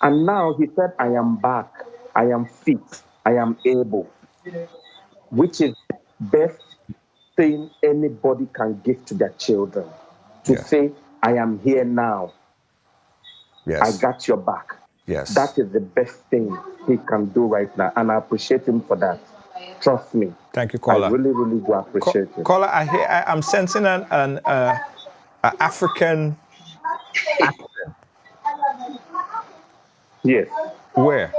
And now he said, I am back, I am fit, I am able, which is the best thing anybody can give to their children. To say, I am here now. Yes. I got your back. Yes. That is the best thing he can do right now. And I appreciate him for that. Trust me. Thank you, caller. I really, really do appreciate it. Caller, I'm sensing an African accent. Yes. Where?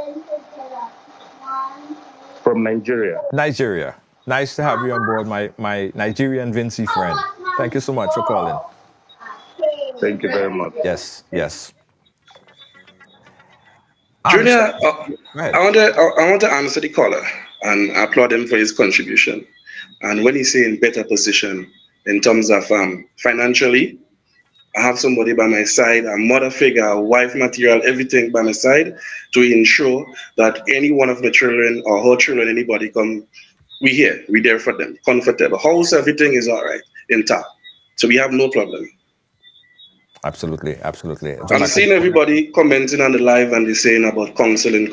From Nigeria. Nigeria. Nice to have you on board, my Nigerian Vinci friend. Thank you so much for calling. Thank you very much. Yes, yes. Junior, I want to answer the caller and applaud him for his contribution. And when he's in better position in terms of financially, I have somebody by my side, a mother figure, a wife material, everything by my side to ensure that any one of my children or her children, anybody come, we here, we there for them, comfortable. House, everything is all right, intact. So we have no problem. Absolutely, absolutely. I'm seeing everybody commenting on the live and they're saying about counseling.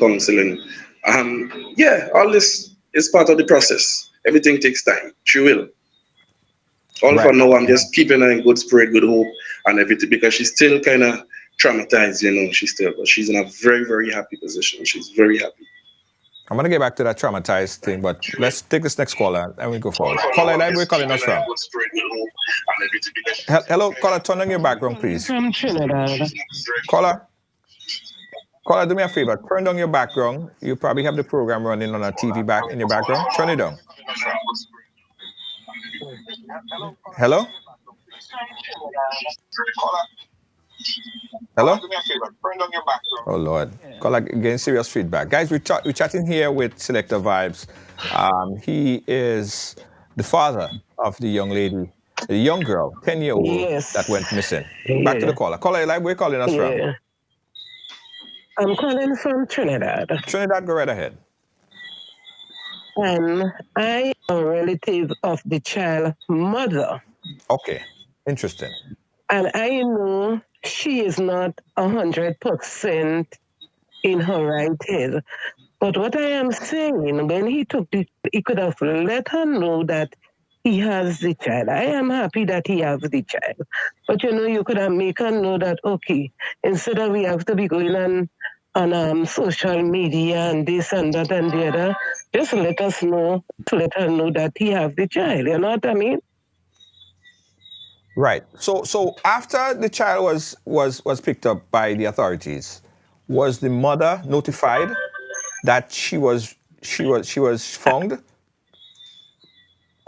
Yeah, all this is part of the process. Everything takes time. She will. All for Right. now, I'm just keeping her in good spirit, good hope, and everything because she's still kind of traumatized, but she's in a very, very happy position. She's very happy. I'm gonna get back to that traumatized thing, but let's take this next caller and we go forward. Caller, where you calling us from? Hello, caller, turn on your background, please. From Trinidad. Caller, do me a favor. Turn down your background. You probably have the program running on a TV back in your background. Turn it down. Hello? Hello? Oh, Lord. Caller, getting serious feedback. Guys, we're chatting here with Selector Vibes. He is the father of the young lady, the young girl, 10-year-old that went missing. Back to the caller. Caller, where are you calling us from? I'm calling from Trinidad. Trinidad, go right ahead. And I am a relative of the child's mother. Okay, interesting. And I know she is not 100% in her right head. But what I am saying, when he could have let her know that he has the child. I am happy that he has the child. But you could have made her know that, okay, instead of we have to be going on social media and this and that and the other, just let us know, to let her know that he has the child. You know what I mean? Right. So after the child was picked up by the authorities, was the mother notified that she was found?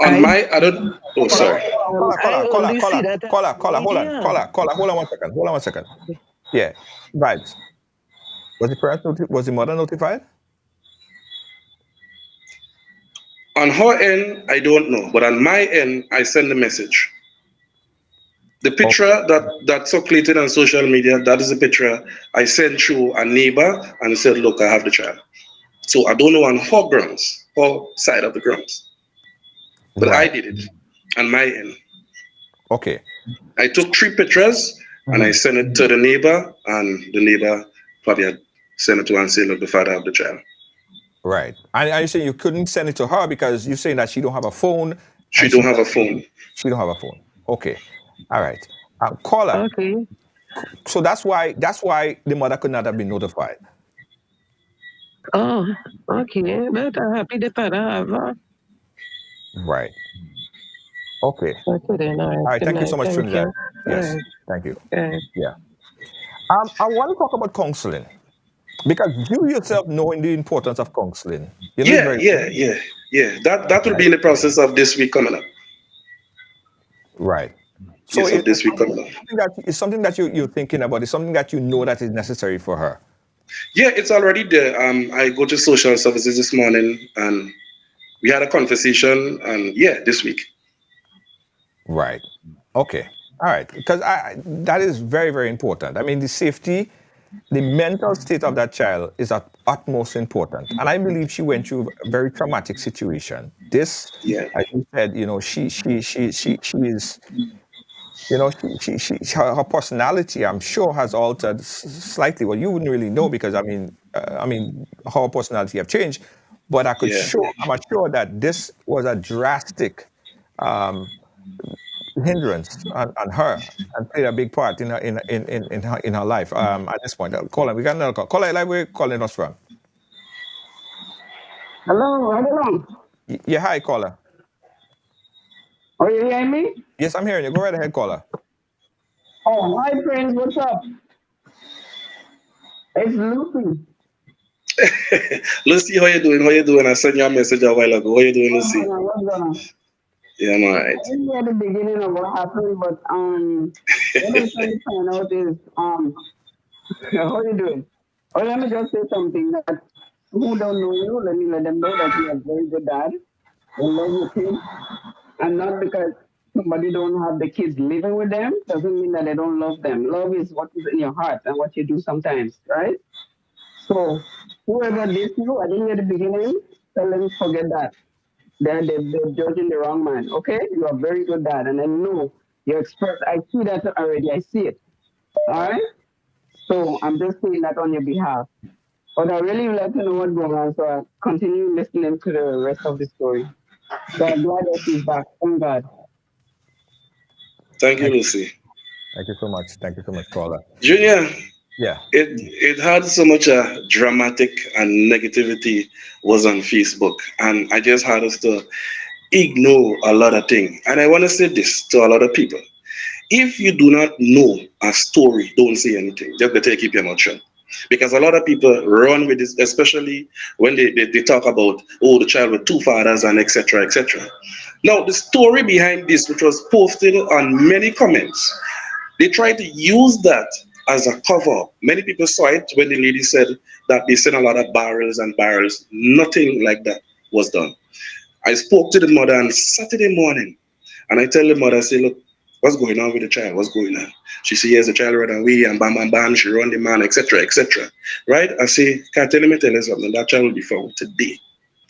I don't. Oh, sorry. Caller, hold on 1 second. Yeah, Vibes. Was the mother notified? On her end, I don't know, but on my end, I send the message. The picture that circulated on social media, that is a picture I sent through a neighbor and said, look, I have the child. So I don't know on her grounds, her side of the grounds. But Right. I did it on my end. Okay. I took 3 pictures and I sent it to the neighbor, and the neighbor probably had sent it to her and said, look, the father of the child. Right. And are you saying you couldn't send it to her because you're saying that she don't have a phone? She don't have a phone. She don't have a phone. Okay. All right. Caller. Okay. So that's why the mother could not have been notified. Oh, okay. But I'm happy the father have her. Right. Okay. Okay then. All right. Thank you so much, Trinidad. Yes. Thank you. Yeah. I want to talk about counseling because you yourself knowing the importance of counseling. Yeah. That will be in the process of this week coming up. Right. So yes, of this week coming up. It's something that you're thinking about. It's something that you know that is necessary for her. Yeah, it's already there. I go to social services this morning and we had a conversation, and yeah, this week. Right. Okay. All right. Because that is very, very important. I mean, the safety, the mental state of that child is at utmost important. And I believe she went through a very traumatic situation. This, as you said, she is, her personality, I'm sure, has altered slightly. Well, you wouldn't really know because, her personality have changed. But I'm sure that this was a drastic hindrance on her and played a big part in her life at this point. Caller, we got another call. Caller, where are you calling us from? Hello. Yeah, hi, caller. Are you hearing me? Yes, I'm hearing you. Go right ahead, caller. Oh, hi, friends. What's up? It's Lucy. Lucy, how you doing? I sent you a message a while ago. How you doing, Lucy? What's going on? Yeah, I'm all right. I didn't hear the beginning of what happened, but what I'm trying to find out is how you doing? Oh, let me just say something that who don't know you, let them know that you're a very good dad. I love your kids, and not because somebody don't have the kids living with them doesn't mean that they don't love them. Love is what is in your heart and what you do sometimes, right? So whoever did you, I didn't at the beginning, tell them forget that. They're judging the wrong man. Okay, you are very good dad, and I know you're expert. I see that already. I see it. All right. So I'm just saying that on your behalf. But I really would like to know what's going on, so I continue listening to the rest of the story. So I'm glad that she's back. Thank God. Thank you, Lucy. Thank you so much. Thank you so much, caller. Junior, Yeah. it had so much dramatic and negativity was on Facebook, and I just had us to ignore a lot of things. And I want to say this to a lot of people: if you do not know a story, don't say anything. Just better keep your mouth shut. Because a lot of people run with this, especially when they talk about, oh, the child with two fathers and etc. etc. Now, the story behind this, which was posted on many comments, they tried to use that as a cover. Many people saw it when the lady said that they sent a lot of barrels and barrels. Nothing like that was done. I spoke to the mother on Saturday morning, and I tell the mother, I say, look, what's going on with the child? What's going on? She says, yes, the child ran away, and bam, bam, bam, she run the man, etc., etc. Right? I say, can't tell me, tell you something. That child will be found today.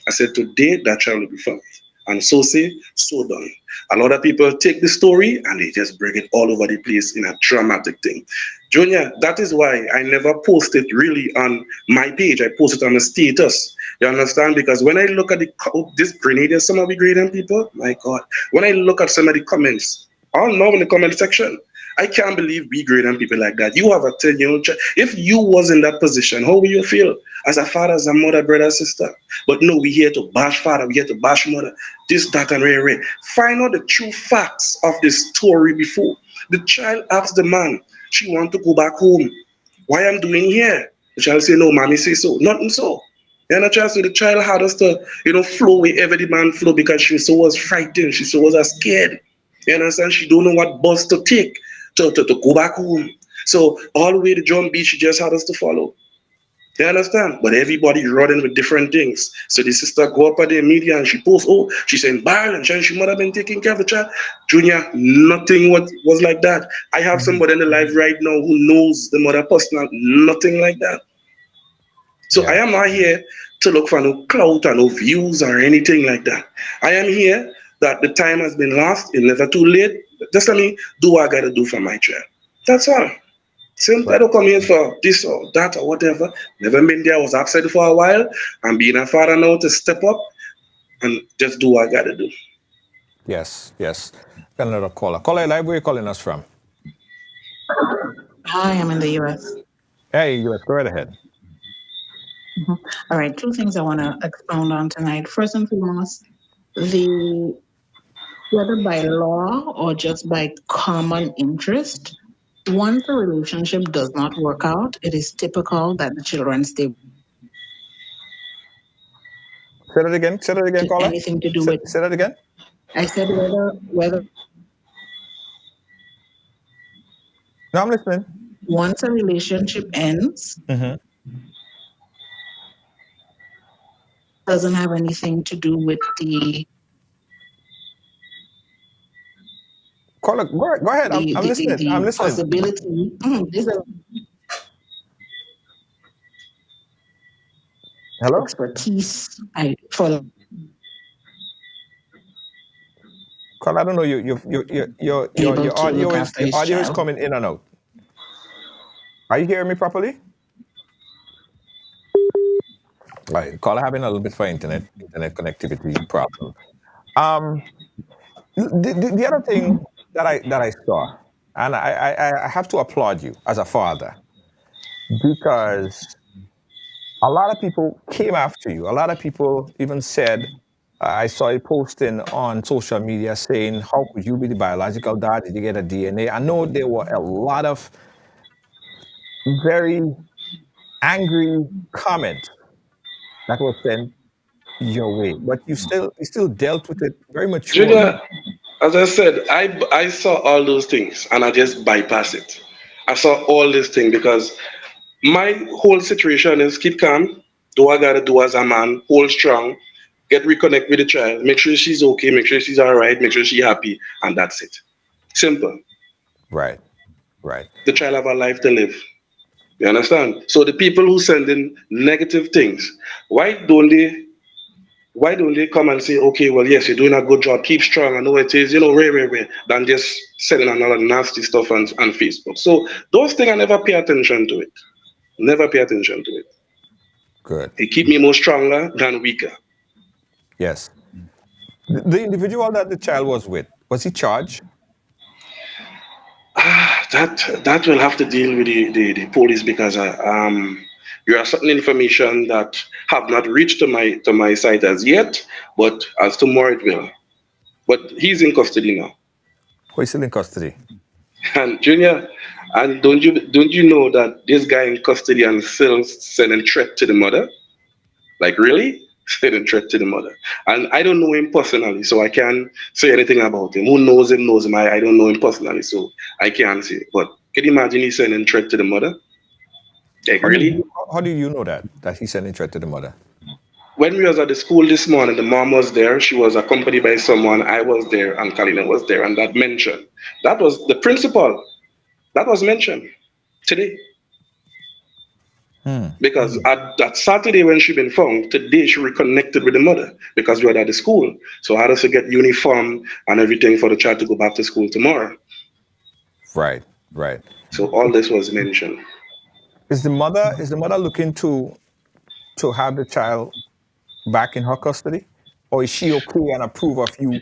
I said, today, that child will be found. And so say, so done. A lot of people take the story and they just bring it all over the place in a dramatic thing. Junior, that is why I never post it really on my page. I post it on the status. You understand? Because when I look at this Grenadian, some of the Grenadian people, my God, when I look at some of the comments, all now in the comment section, I can't believe we Grenadian people like that. You have a 10-year-old child. If you was in that position, how would you feel? As a father, as a mother, brother, sister. But no, we here to bash father, we here to bash mother. This, that, and rare. Find out the true facts of this story before. The child asked the man, she want to go back home. Why I'm doing here? The child say, no, mommy say so. Nothing so. And the child, so the child had us to, flow wherever the man flow because she so was frightened. She so was scared. You understand? She don't know what bus to take to go back home. So all the way to John Beach, she just had us to follow. You understand? But everybody running with different things. So the sister go up at the media and she posts, oh, she's saying violence and she might have been taking care of the child. Junior, nothing was like that. I have somebody in the live right now who knows the mother personal, nothing like that. So I am not here to look for no clout or no views or anything like that. I am here that the time has been lost, it's never too late. Just let me do what I gotta do for my child. That's all. Since I don't come here for this or that or whatever, never been there, I was upset for a while. I'm being a father now to step up and just do what I gotta do. Yes, yes. Got another caller. Caller live, where are you calling us from? Hi, I'm in the US. Hey, US, go right ahead. All right, two things I want to expound on tonight. First and foremost, whether by law or just by common interest, once a relationship does not work out, it is typical that the children stay. Say that again, caller. Anything to do with. Say that again. I said whether. No, I'm listening. Once a relationship ends, doesn't have anything to do with the. Caller, go ahead. I'm listening. I'm listening. Possibility. Hello. Expertise. For. Caller, I don't know. Your audio is coming in and out. Are you hearing me properly? Right. Caller having a little bit for internet connectivity problem. The other thing that I saw, and I have to applaud you as a father, because a lot of people came after you. A lot of people even said, I saw a posting on social media saying, how could you be the biological dad? Did you get a DNA? I know there were a lot of very angry comments that were sent your way, but you still dealt with it very maturely. Junior, as I said, I saw all those things and I just bypass it. I saw all these things because my whole situation is keep calm, do what I gotta do as a man, hold strong, get reconnect with the child, make sure she's okay, make sure she's all right, make sure she's happy, and that's it. Simple. Right. Right. The child have a life to live. You understand? So the people who send in negative things, why don't they why don't they come and say, okay, well, yes, you're doing a good job, keep strong, I know it is, rare, than just sending another nasty stuff on Facebook. So those things I never pay attention to it. Never pay attention to it. Good. It keep me more stronger than weaker. Yes. The individual that the child was he charged? That will have to deal with the police because there are certain information that have not reached to my site as yet, but as tomorrow it will. But he's in custody now. Who is still in custody? And Junior, and don't you know that this guy in custody and still sending threat to the mother? Like really? Sending threat to the mother. And I don't know him personally, so I can't say anything about him. Who knows him knows him. I don't know him personally, so I can't say. But can you imagine he's sending threat to the mother? Like really? How do you know that he's sending threat to the mother? When we was at the school this morning, the mom was there. She was accompanied by someone. I was there, and Kalina was there, and that mentioned. That was the principal. That was mentioned today. Because at that Saturday when she been found, today she reconnected with the mother because we were at the school. So how does she get uniform and everything for the child to go back to school tomorrow? Right, right. So all this was mentioned. Is the mother looking to have the child back in her custody, or is she okay and approve of you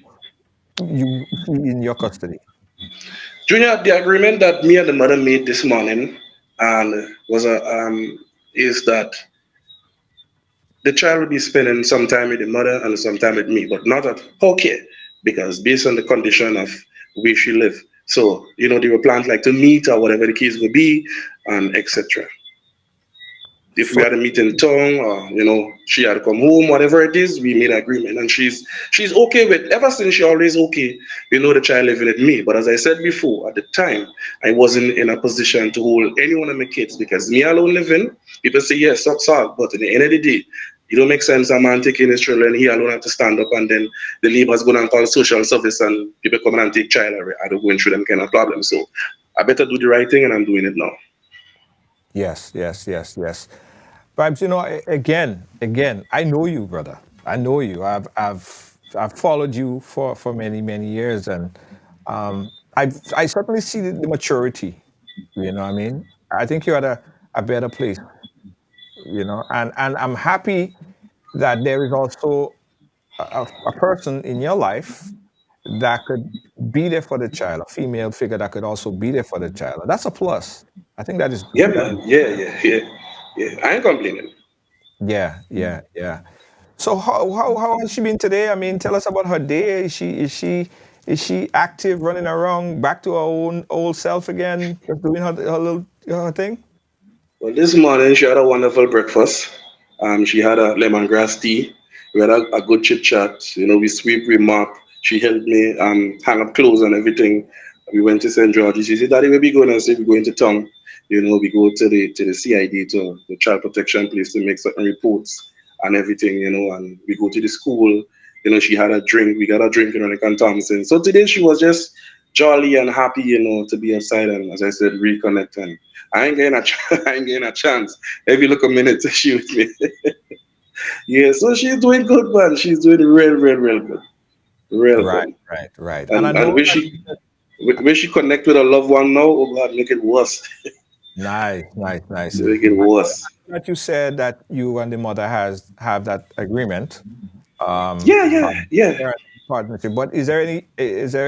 in your custody? Junior, the agreement that me and the mother made this morning and was a is that the child will be spending some time with the mother and some time with me, but not at okay, because based on the condition of where she live. So, they were planned like to meet or whatever the case would be, and etc. If we So had a meet in town or she had to come home, whatever it is, we made agreement and she's okay with ever since she always okay, the child living with me. But as I said before, at the time I wasn't in a position to hold any one of my kids because me alone living, people say yes, stop salt, but at the end of the day, it don't make sense a man taking his children, he alone have to stand up and then the neighbors go and call social service and people come and take child away. I don't go through them kind of problems. So I better do the right thing and I'm doing it now. yes. Vibes, again, I know you, brother. I know you. I've followed you for many years, and I certainly see the maturity. You know what I mean? I think you're at a better place. And I'm happy that there is also a person in your life that could be there for the child, a female figure that could also be there for the child. That's a plus. I think that is Yeah, good. man. Yeah. I ain't complaining. Yeah. So how has she been today? I mean, tell us about her day. Is she active, running around, back to her own old self again, just doing her little her thing? Well, this morning she had a wonderful breakfast. She had a lemongrass tea. We had a good chit chat. We sweep, we mop. She helped me hang up clothes and everything. We went to St. George's. She said, "Daddy, where we going?" I said, "We going to town. We go to the CID, to the child protection place, to make certain reports and everything. And we go to the school. She had a drink. We got a drink in Renican Thompson. So today she was just jolly and happy, to be outside and, as I said, reconnect. And I ain't getting I ain't getting a chance. Every little minute to shoot me. Yeah, so she's doing good, man. She's doing real good, real Right, good. right. And I And know when that she connect with a loved one now, oh God, make it worse. nice. Make it worse. That you said that you and the mother have that agreement. Yeah, Part- yeah. Partnership. But is there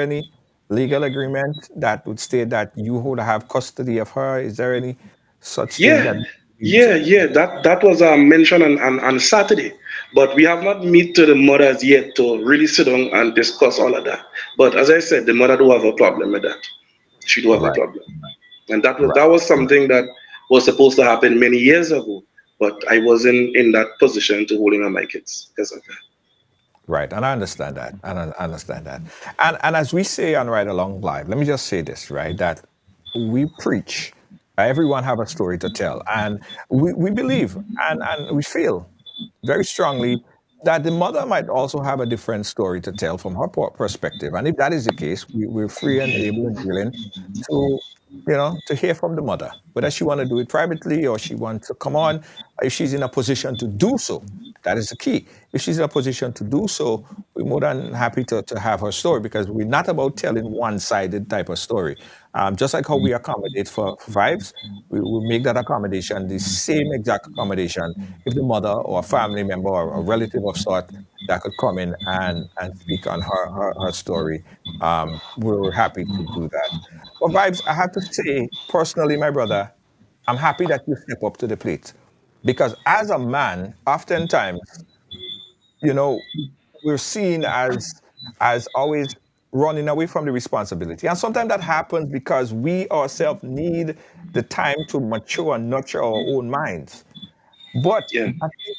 any legal agreement that would state that you would have custody of her? Is there any such thing Yeah, that you yeah. That was mentioned on Saturday, but we have not meet to the mothers yet to really sit down and discuss all of that. But as I said, the mother do have a problem with that. She do have a right, problem, and that was right, that was something that was supposed to happen many years ago. But I wasn't in that position to holding on my kids because of that. right? And I understand that. And I understand that. And as we say on Ride Along Live, let me just say this, right? That we preach. Everyone have a story to tell, and we believe and we feel very strongly that the mother might also have a different story to tell from her perspective. And if that is the case, we're free and able and willing to, to hear from the mother, whether she want to do it privately or she wants to come on, if she's in a position to do so. That is the key. If she's in a position to do so, we're more than happy to have her story, because we're not about telling one-sided type of story. Just like how we accommodate for Vibes, we will make that accommodation the same exact accommodation if the mother or a family member or a relative of sort that could come in and speak on her story. We're happy to do that. But Vibes, I have to say, personally, my brother, I'm happy that you step up to the plate. Because as a man, oftentimes, we're seen as always running away from the responsibility. And sometimes that happens because we ourselves need the time to mature and nurture our own minds. But Yeah. I think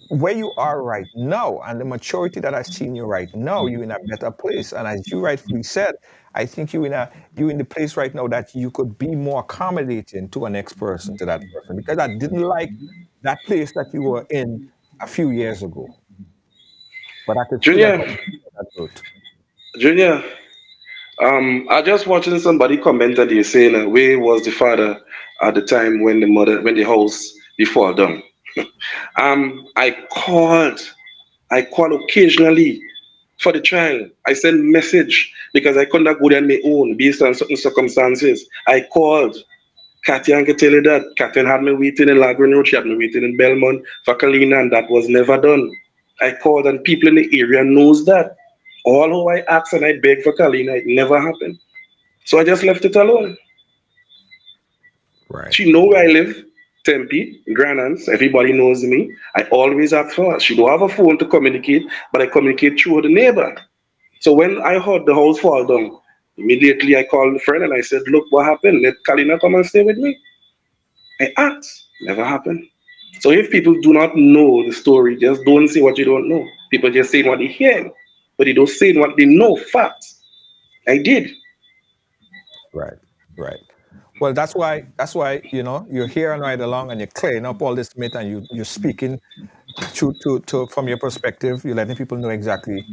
where you are right now and the maturity that I've seen you right now, you're in a better place. And as you rightfully said, I think you're in the place right now that you could be more accommodating to a next person, to that person, because I didn't like that place that you were in a few years ago. But I could see that Junior, that growth. Junior, I just watching somebody commented here saying, where was the father at the time when the house before down? I called occasionally for the child. I sent message because I couldn't go there on my own based on certain circumstances. I called. Katya can tell you that. Katya had me waiting in Lagrin Road. She had me waiting in Belmont for Kalina, and that was never done. I called, and people in the area knows that. All who I asked and I begged for Kalina, it never happened. So I just left it alone. Right. She know where I live. Tempe, Grandance, everybody knows me. I always ask for her. She don't have a phone to communicate, but I communicate through the neighbor. So when I heard the house fall down, immediately I called a friend and I said, look, what happened? Let Kalina come and stay with me. I asked, never happened. So if people do not know the story, just don't say what you don't know. People just say what they hear, but they don't say what they know, facts. I did. Right. Right. Well, that's why you're here and right along, and you're clearing up all this myth, and you're speaking to from your perspective. You're letting people know exactly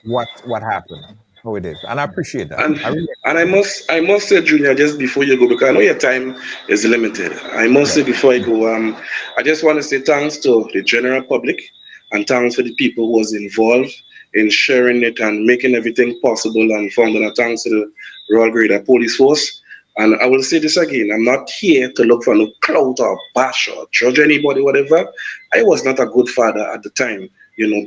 what happened, how it is, and I appreciate that. And I really and appreciate I must say, Junior, just before you go, because I know your time is limited. I must that. say before I go, I just want to say thanks to the general public and thanks to the people who was involved in sharing it and making everything possible, and founding a thanks to the Royal Greater Police Force. And I will say this again, I'm not here to look for no clout or bash or judge anybody, whatever. I was not a good father at the time,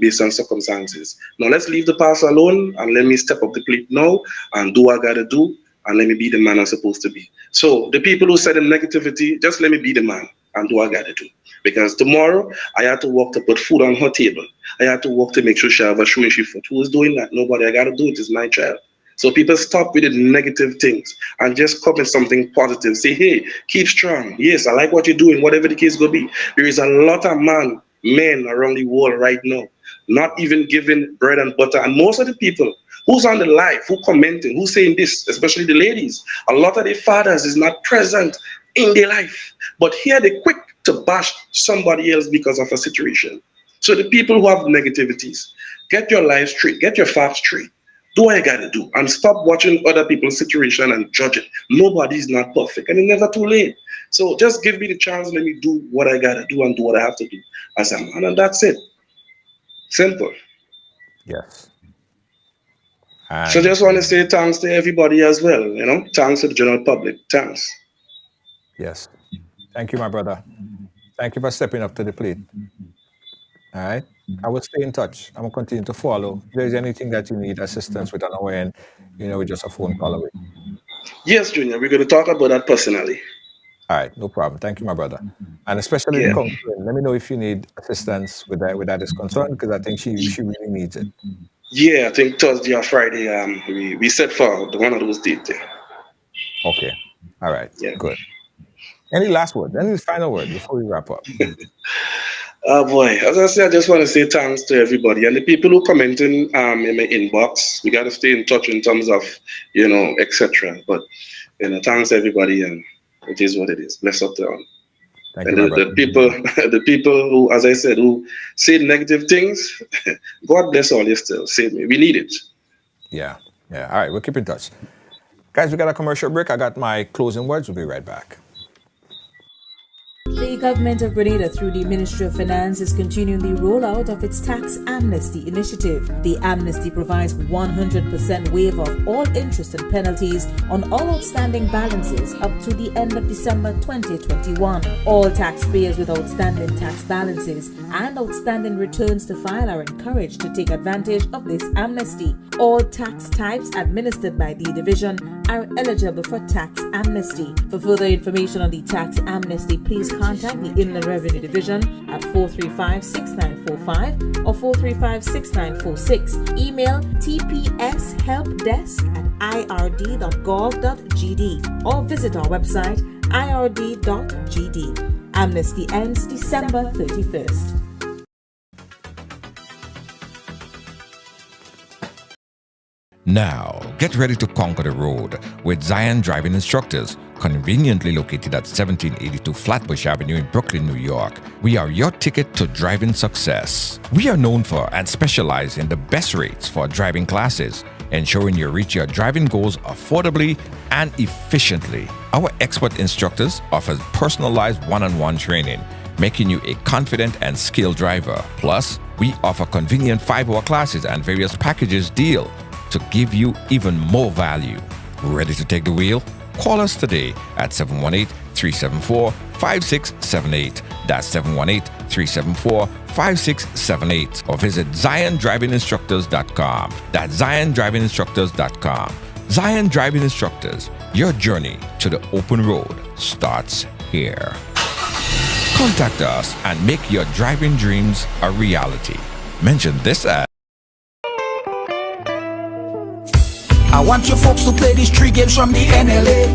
based on circumstances. Now let's leave the past alone and let me step up the plate now and do what I gotta do, and let me be the man I'm supposed to be. So the people who said the negativity, just let me be the man and do what I gotta do. Because tomorrow I had to work to put food on her table. I had to work to make sure she have a shoe and she foot. Who is doing that? Nobody. I gotta do it. It's my child. So people stop with the negative things and just come with something positive. Say, hey, keep strong. Yes, I like what you're doing, whatever the case will be. There is a lot of men around the world right now, not even giving bread and butter. And most of the people who's on the live, who commenting, who's saying this, especially the ladies, a lot of their fathers is not present in their life. But here they quick to bash somebody else because of a situation. So the people who have negativities, get your life straight, get your facts straight. Do what you gotta do and stop watching other people's situation and judge it. Nobody's not perfect and it's never too late. So just give me the chance, let me do what I gotta do and do what I have to do as a man, and that's it. Simple. Yes. So And just want to say thanks to everybody as well, thanks to the general public. Thanks. yes, thank you, my brother. Thank you for stepping up to the plate. All right. I will stay in touch. I'm gonna continue to follow. If there's anything that you need assistance with on our end, we're just a phone call away. Yes, Junior, we're gonna talk about that personally. All right, no problem. Thank you, my brother. And especially the Yeah. counseling. Let me know if you need assistance with that is concerned, because I think she really needs it. Yeah, I think Thursday or Friday, we set for the one of those dates there. Okay. All right. Yeah. Good. Any last word? Any final word before we wrap up? Oh boy, as I said, I just want to say thanks to everybody and the people who commenting in my inbox. We got to stay in touch in terms of, etc. But thanks everybody, and it is what it is. Bless up to all. Thank And you, my brother. the people, the people who, as I said, who say negative things, God bless all you still. Save me. We need it. Yeah. Yeah. All right. We'll keep in touch. Guys, we got a commercial break. I got my closing words. We'll be right back. The government of Grenada, through the Ministry of Finance, is continuing the rollout of its tax amnesty initiative. The amnesty provides 100% waiver of all interest and penalties on all outstanding balances up to the end of December 2021. All taxpayers with outstanding tax balances and outstanding returns to file are encouraged to take advantage of this amnesty. All tax types administered by the division are eligible for tax amnesty. For further information on the tax amnesty, please contact the Inland Revenue Division at 435-6945 or 435-6946. Email tpshelpdesk@ird.gov.gd or visit our website ird.gd. Amnesty ends December 31st. Now, get ready to conquer the road with Zion Driving Instructors, conveniently located at 1782 Flatbush Avenue in Brooklyn, New York. We are your ticket to driving success. We are known for and specialize in the best rates for driving classes, ensuring you reach your driving goals affordably and efficiently. Our expert instructors offer personalized one-on-one training, making you a confident and skilled driver. Plus, we offer convenient 5-hour classes and various packages deal to give you even more value. Ready to take the wheel? Call us today at 718-374-5678. That's 718-374-5678. Or visit ZionDrivingInstructors.com. That's ZionDrivingInstructors.com. Zion Driving Instructors, your journey to the open road starts here. Contact us and make your driving dreams a reality. Mention this ad. I want you folks to play these 3 games from the NLA.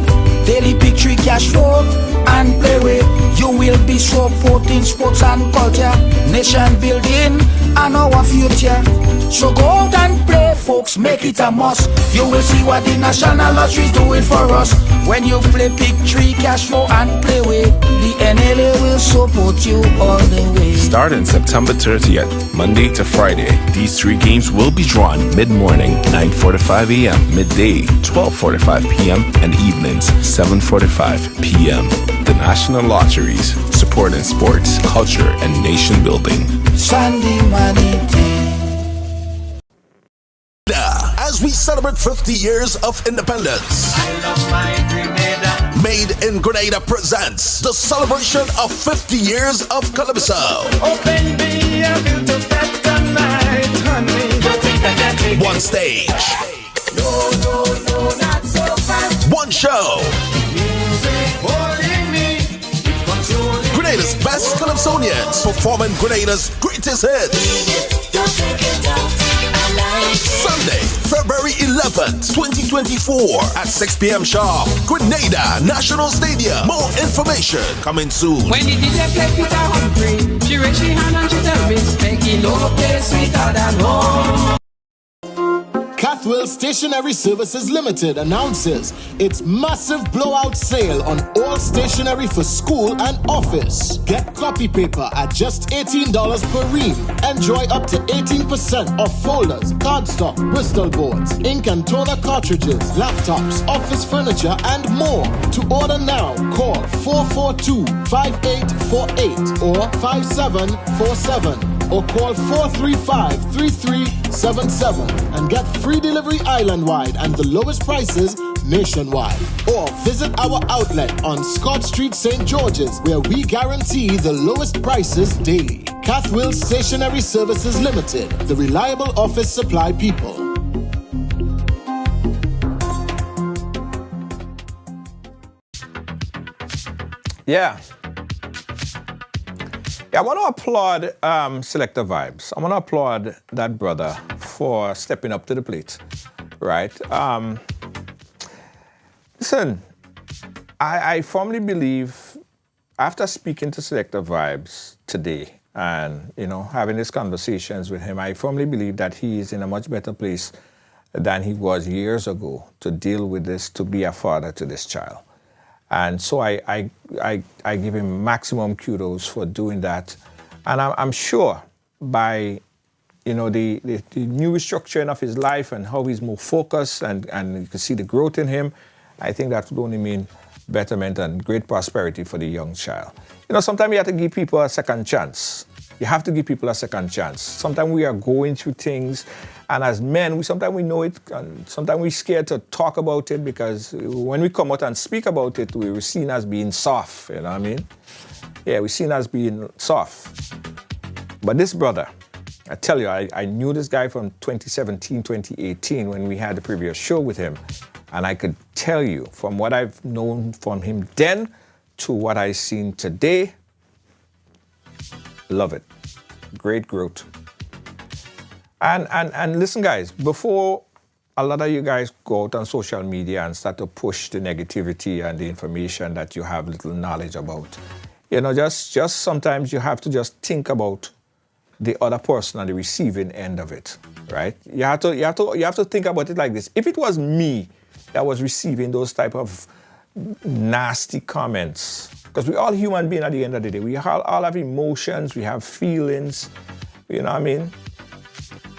Daily pick 3 cash flow and play with. You will be supporting sports and culture, nation building and our future. So go out and play, folks, make it a must. You will see what the National Lottery is doing for us. When you play pick 3 cash flow and play with, the NLA will support you all the way. Starting September 30th, Monday to Friday, these 3 games will be drawn mid-morning, 9:45 a.m., midday, 12:45 p.m., and evenings, 7:45 p.m. The National Lotteries, supporting sports, culture, and nation building. Sunday money day. As we celebrate 50 years of independence, I love my Grenada. Made in Grenada presents the celebration of 50 years of Calypso. Oh baby, I feel to that tonight, honey. Don't think that One stage. No, not so fast. One show. Music holding me, controlling. Grenada's best Calypsonians performing Grenada's greatest hits. Don't take it off. Sunday, February 11th, 2024 at 6 p.m. sharp, Grenada National Stadium. More information coming soon. When the DJ play Peter Humphrey, she raise her hand and she tell me, Becky, no place sweeter than home. Cathwell Stationery Services Limited announces its massive blowout sale on all stationery for school and office. Get copy paper at just $18 per ream. Enjoy up to 18% off folders, cardstock, Bristol boards, ink and toner cartridges, laptops, office furniture, and more. To order now, call 442-5848 or 5747. Or call 435-3377 and get free delivery island-wide and the lowest prices nationwide. Or visit our outlet on Scott Street, St. George's, where we guarantee the lowest prices daily. Cathwell Stationery Services Limited, the reliable office supply people. Yeah. I want to applaud Selector Vibes. I want to applaud that brother for stepping up to the plate, right? Listen, I firmly believe, after speaking to Selector Vibes today and, having these conversations with him, I firmly believe that he is in a much better place than he was years ago to deal with this, to be a father to this child. And so I give him maximum kudos for doing that. And I'm sure by the new restructuring of his life and how he's more focused and you can see the growth in him, I think that would only mean betterment and great prosperity for the young child. Sometimes you have to give people a second chance. You have to give people a second chance. Sometimes we are going through things, and as men, sometimes we know it, and sometimes we're scared to talk about it because when we come out and speak about it, we're seen as being soft, you know what I mean? Yeah, we're seen as being soft. But this brother, I tell you, I knew this guy from 2017, 2018 when we had the previous show with him. And I could tell you from what I've known from him then to what I've seen today, love it. Great growth. And listen, guys, before a lot of you guys go out on social media and start to push the negativity and the information that you have little knowledge about, just sometimes you have to just think about the other person on the receiving end of it, right? You have to think about it like this. If it was me that was receiving those type of nasty comments, because we're all human beings at the end of the day. We all have emotions, we have feelings, you know what I mean?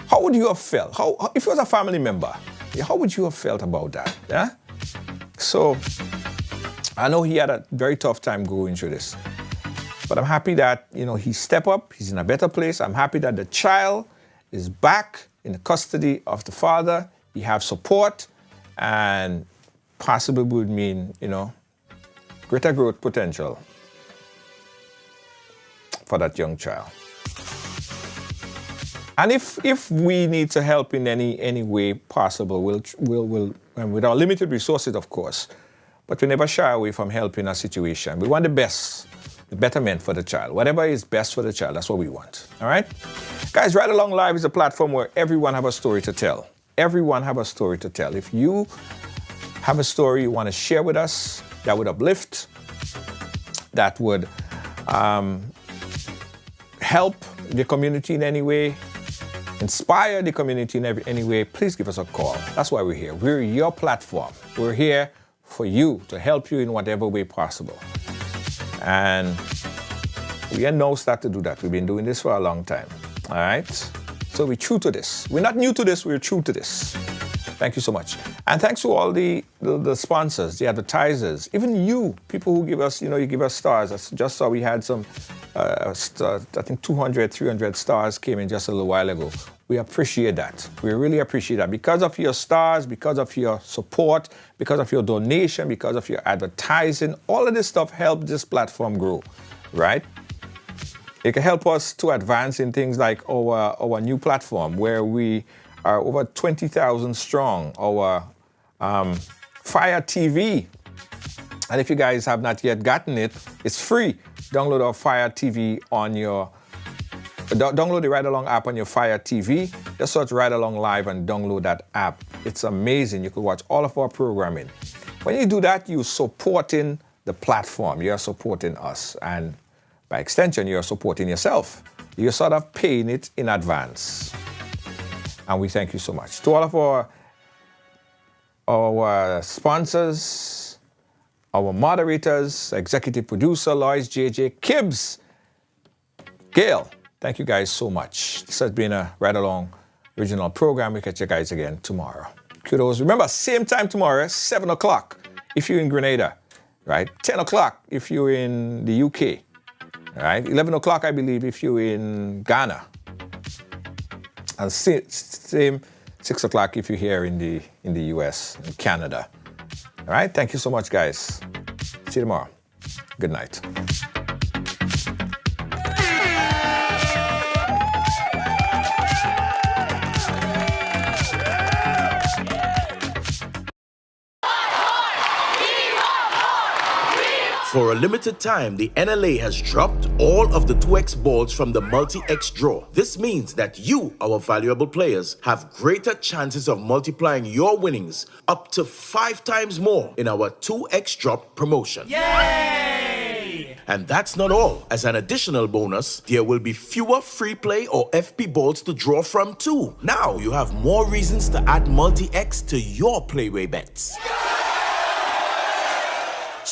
How would you have felt? If you was a family member, how would you have felt about that? Yeah? So, I know he had a very tough time going through this. But I'm happy that, he stepped up, he's in a better place. I'm happy that the child is back in the custody of the father. He have support, and possibly would mean, greater growth potential for that young child. And if we need to help in any way possible, we'll and with our limited resources, of course, but we never shy away from helping a situation. We want the best, the betterment for the child. Whatever is best for the child, that's what we want, all right? Guys, Ride Along Live is a platform where everyone have a story to tell. Everyone have a story to tell. If you have a story you want to share with us that would uplift, that would help the community in any way, inspire the community in any way, please give us a call. That's why we're here. We're your platform. We're here for you, to help you in whatever way possible. And we are now start to do that. We've been doing this for a long time, all right? So we're true to this. We're not new to this, we're true to this. Thank you so much. And thanks to all the sponsors, the advertisers, even you, people who give us, you give us stars. I just saw we had some, I think 200, 300 stars came in just a little while ago. We appreciate that. We really appreciate that. Because of your stars, because of your support, because of your donation, because of your advertising, all of this stuff helps this platform grow, right? It can help us to advance in things like our new platform where we are over 20,000 strong, our Fire TV. And if you guys have not yet gotten it, it's free. Download our Fire TV on your, download the Ride Along app on your Fire TV. Just search Ride Along Live and download that app. It's amazing. You can watch all of our programming. When you do that, you're supporting the platform. You're supporting us. And by extension, you're supporting yourself. You're sort of paying it in advance. And we thank you so much. To all of our sponsors, our moderators, executive producer, Lois, JJ, Kibbs, Gail, thank you guys so much. This has been a Ride Along original program. We'll catch you guys again tomorrow. Kudos. Remember, same time tomorrow, 7 o'clock if you're in Grenada, right? 10 o'clock if you're in the UK, right? 11 o'clock, I believe, if you're in Ghana. And same 6 o'clock if you're here in the US, in Canada. All right, thank you so much, guys. See you tomorrow. Good night. For a limited time, the NLA has dropped all of the 2x balls from the multi-X draw. This means that you, our valuable players, have greater chances of multiplying your winnings up to 5 times more in our 2x drop promotion. Yay! And that's not all. As an additional bonus, there will be fewer free play or FP balls to draw from too. Now you have more reasons to add multi-X to your playway bets.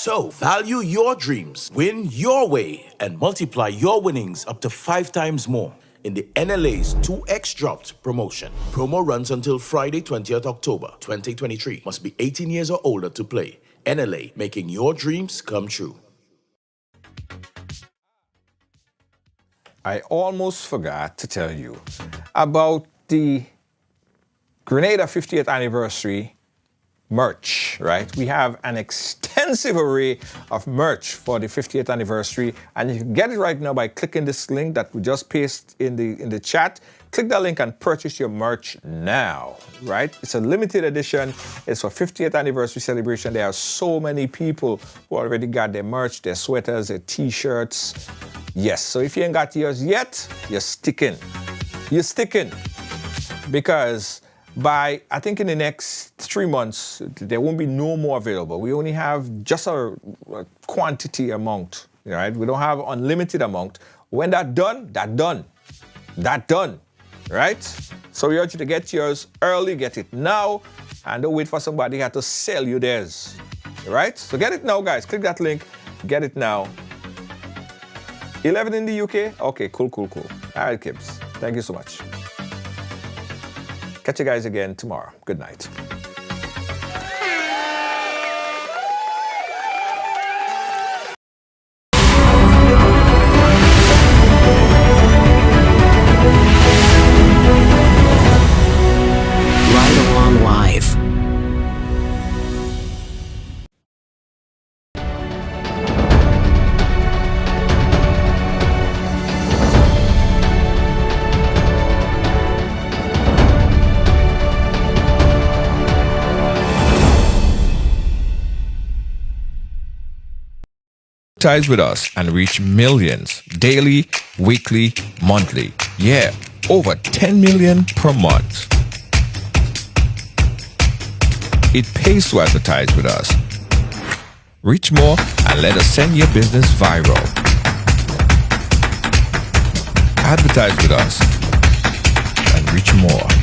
So, value your dreams, win your way, and multiply your winnings up to 5 times more in the NLA's 2X Dropped promotion. Promo runs until Friday, 20th October, 2023. Must be 18 years or older to play. NLA, making your dreams come true. I almost forgot to tell you about the Grenada 50th anniversary merch, right? We have an extensive array of merch for the 50th anniversary, and you can get it right now by clicking this link that we just pasted in the chat. Click that link and purchase your merch now, right? It's a limited edition. It's for 50th anniversary celebration. There are so many people who already got their merch, their sweaters, their t-shirts. Yes, so if you ain't got yours yet, you're sticking. You're sticking because by, I think in the next 3 months, there won't be no more available. We only have just a quantity amount, right? We don't have unlimited amount. When that's done, that's done, right? So we urge you to get yours early, get it now, and don't wait for somebody here to sell you theirs, right? So get it now, guys. Click that link, get it now. 11 in the UK? Okay, cool. All right, Kibbs. Thank you so much. Catch you guys again tomorrow. Good night. Ride Along Live. Advertise with us and reach millions daily, weekly, monthly. Yeah, over 10 million per month. It pays to advertise with us. Reach more and let us send your business viral. Advertise with us and reach more.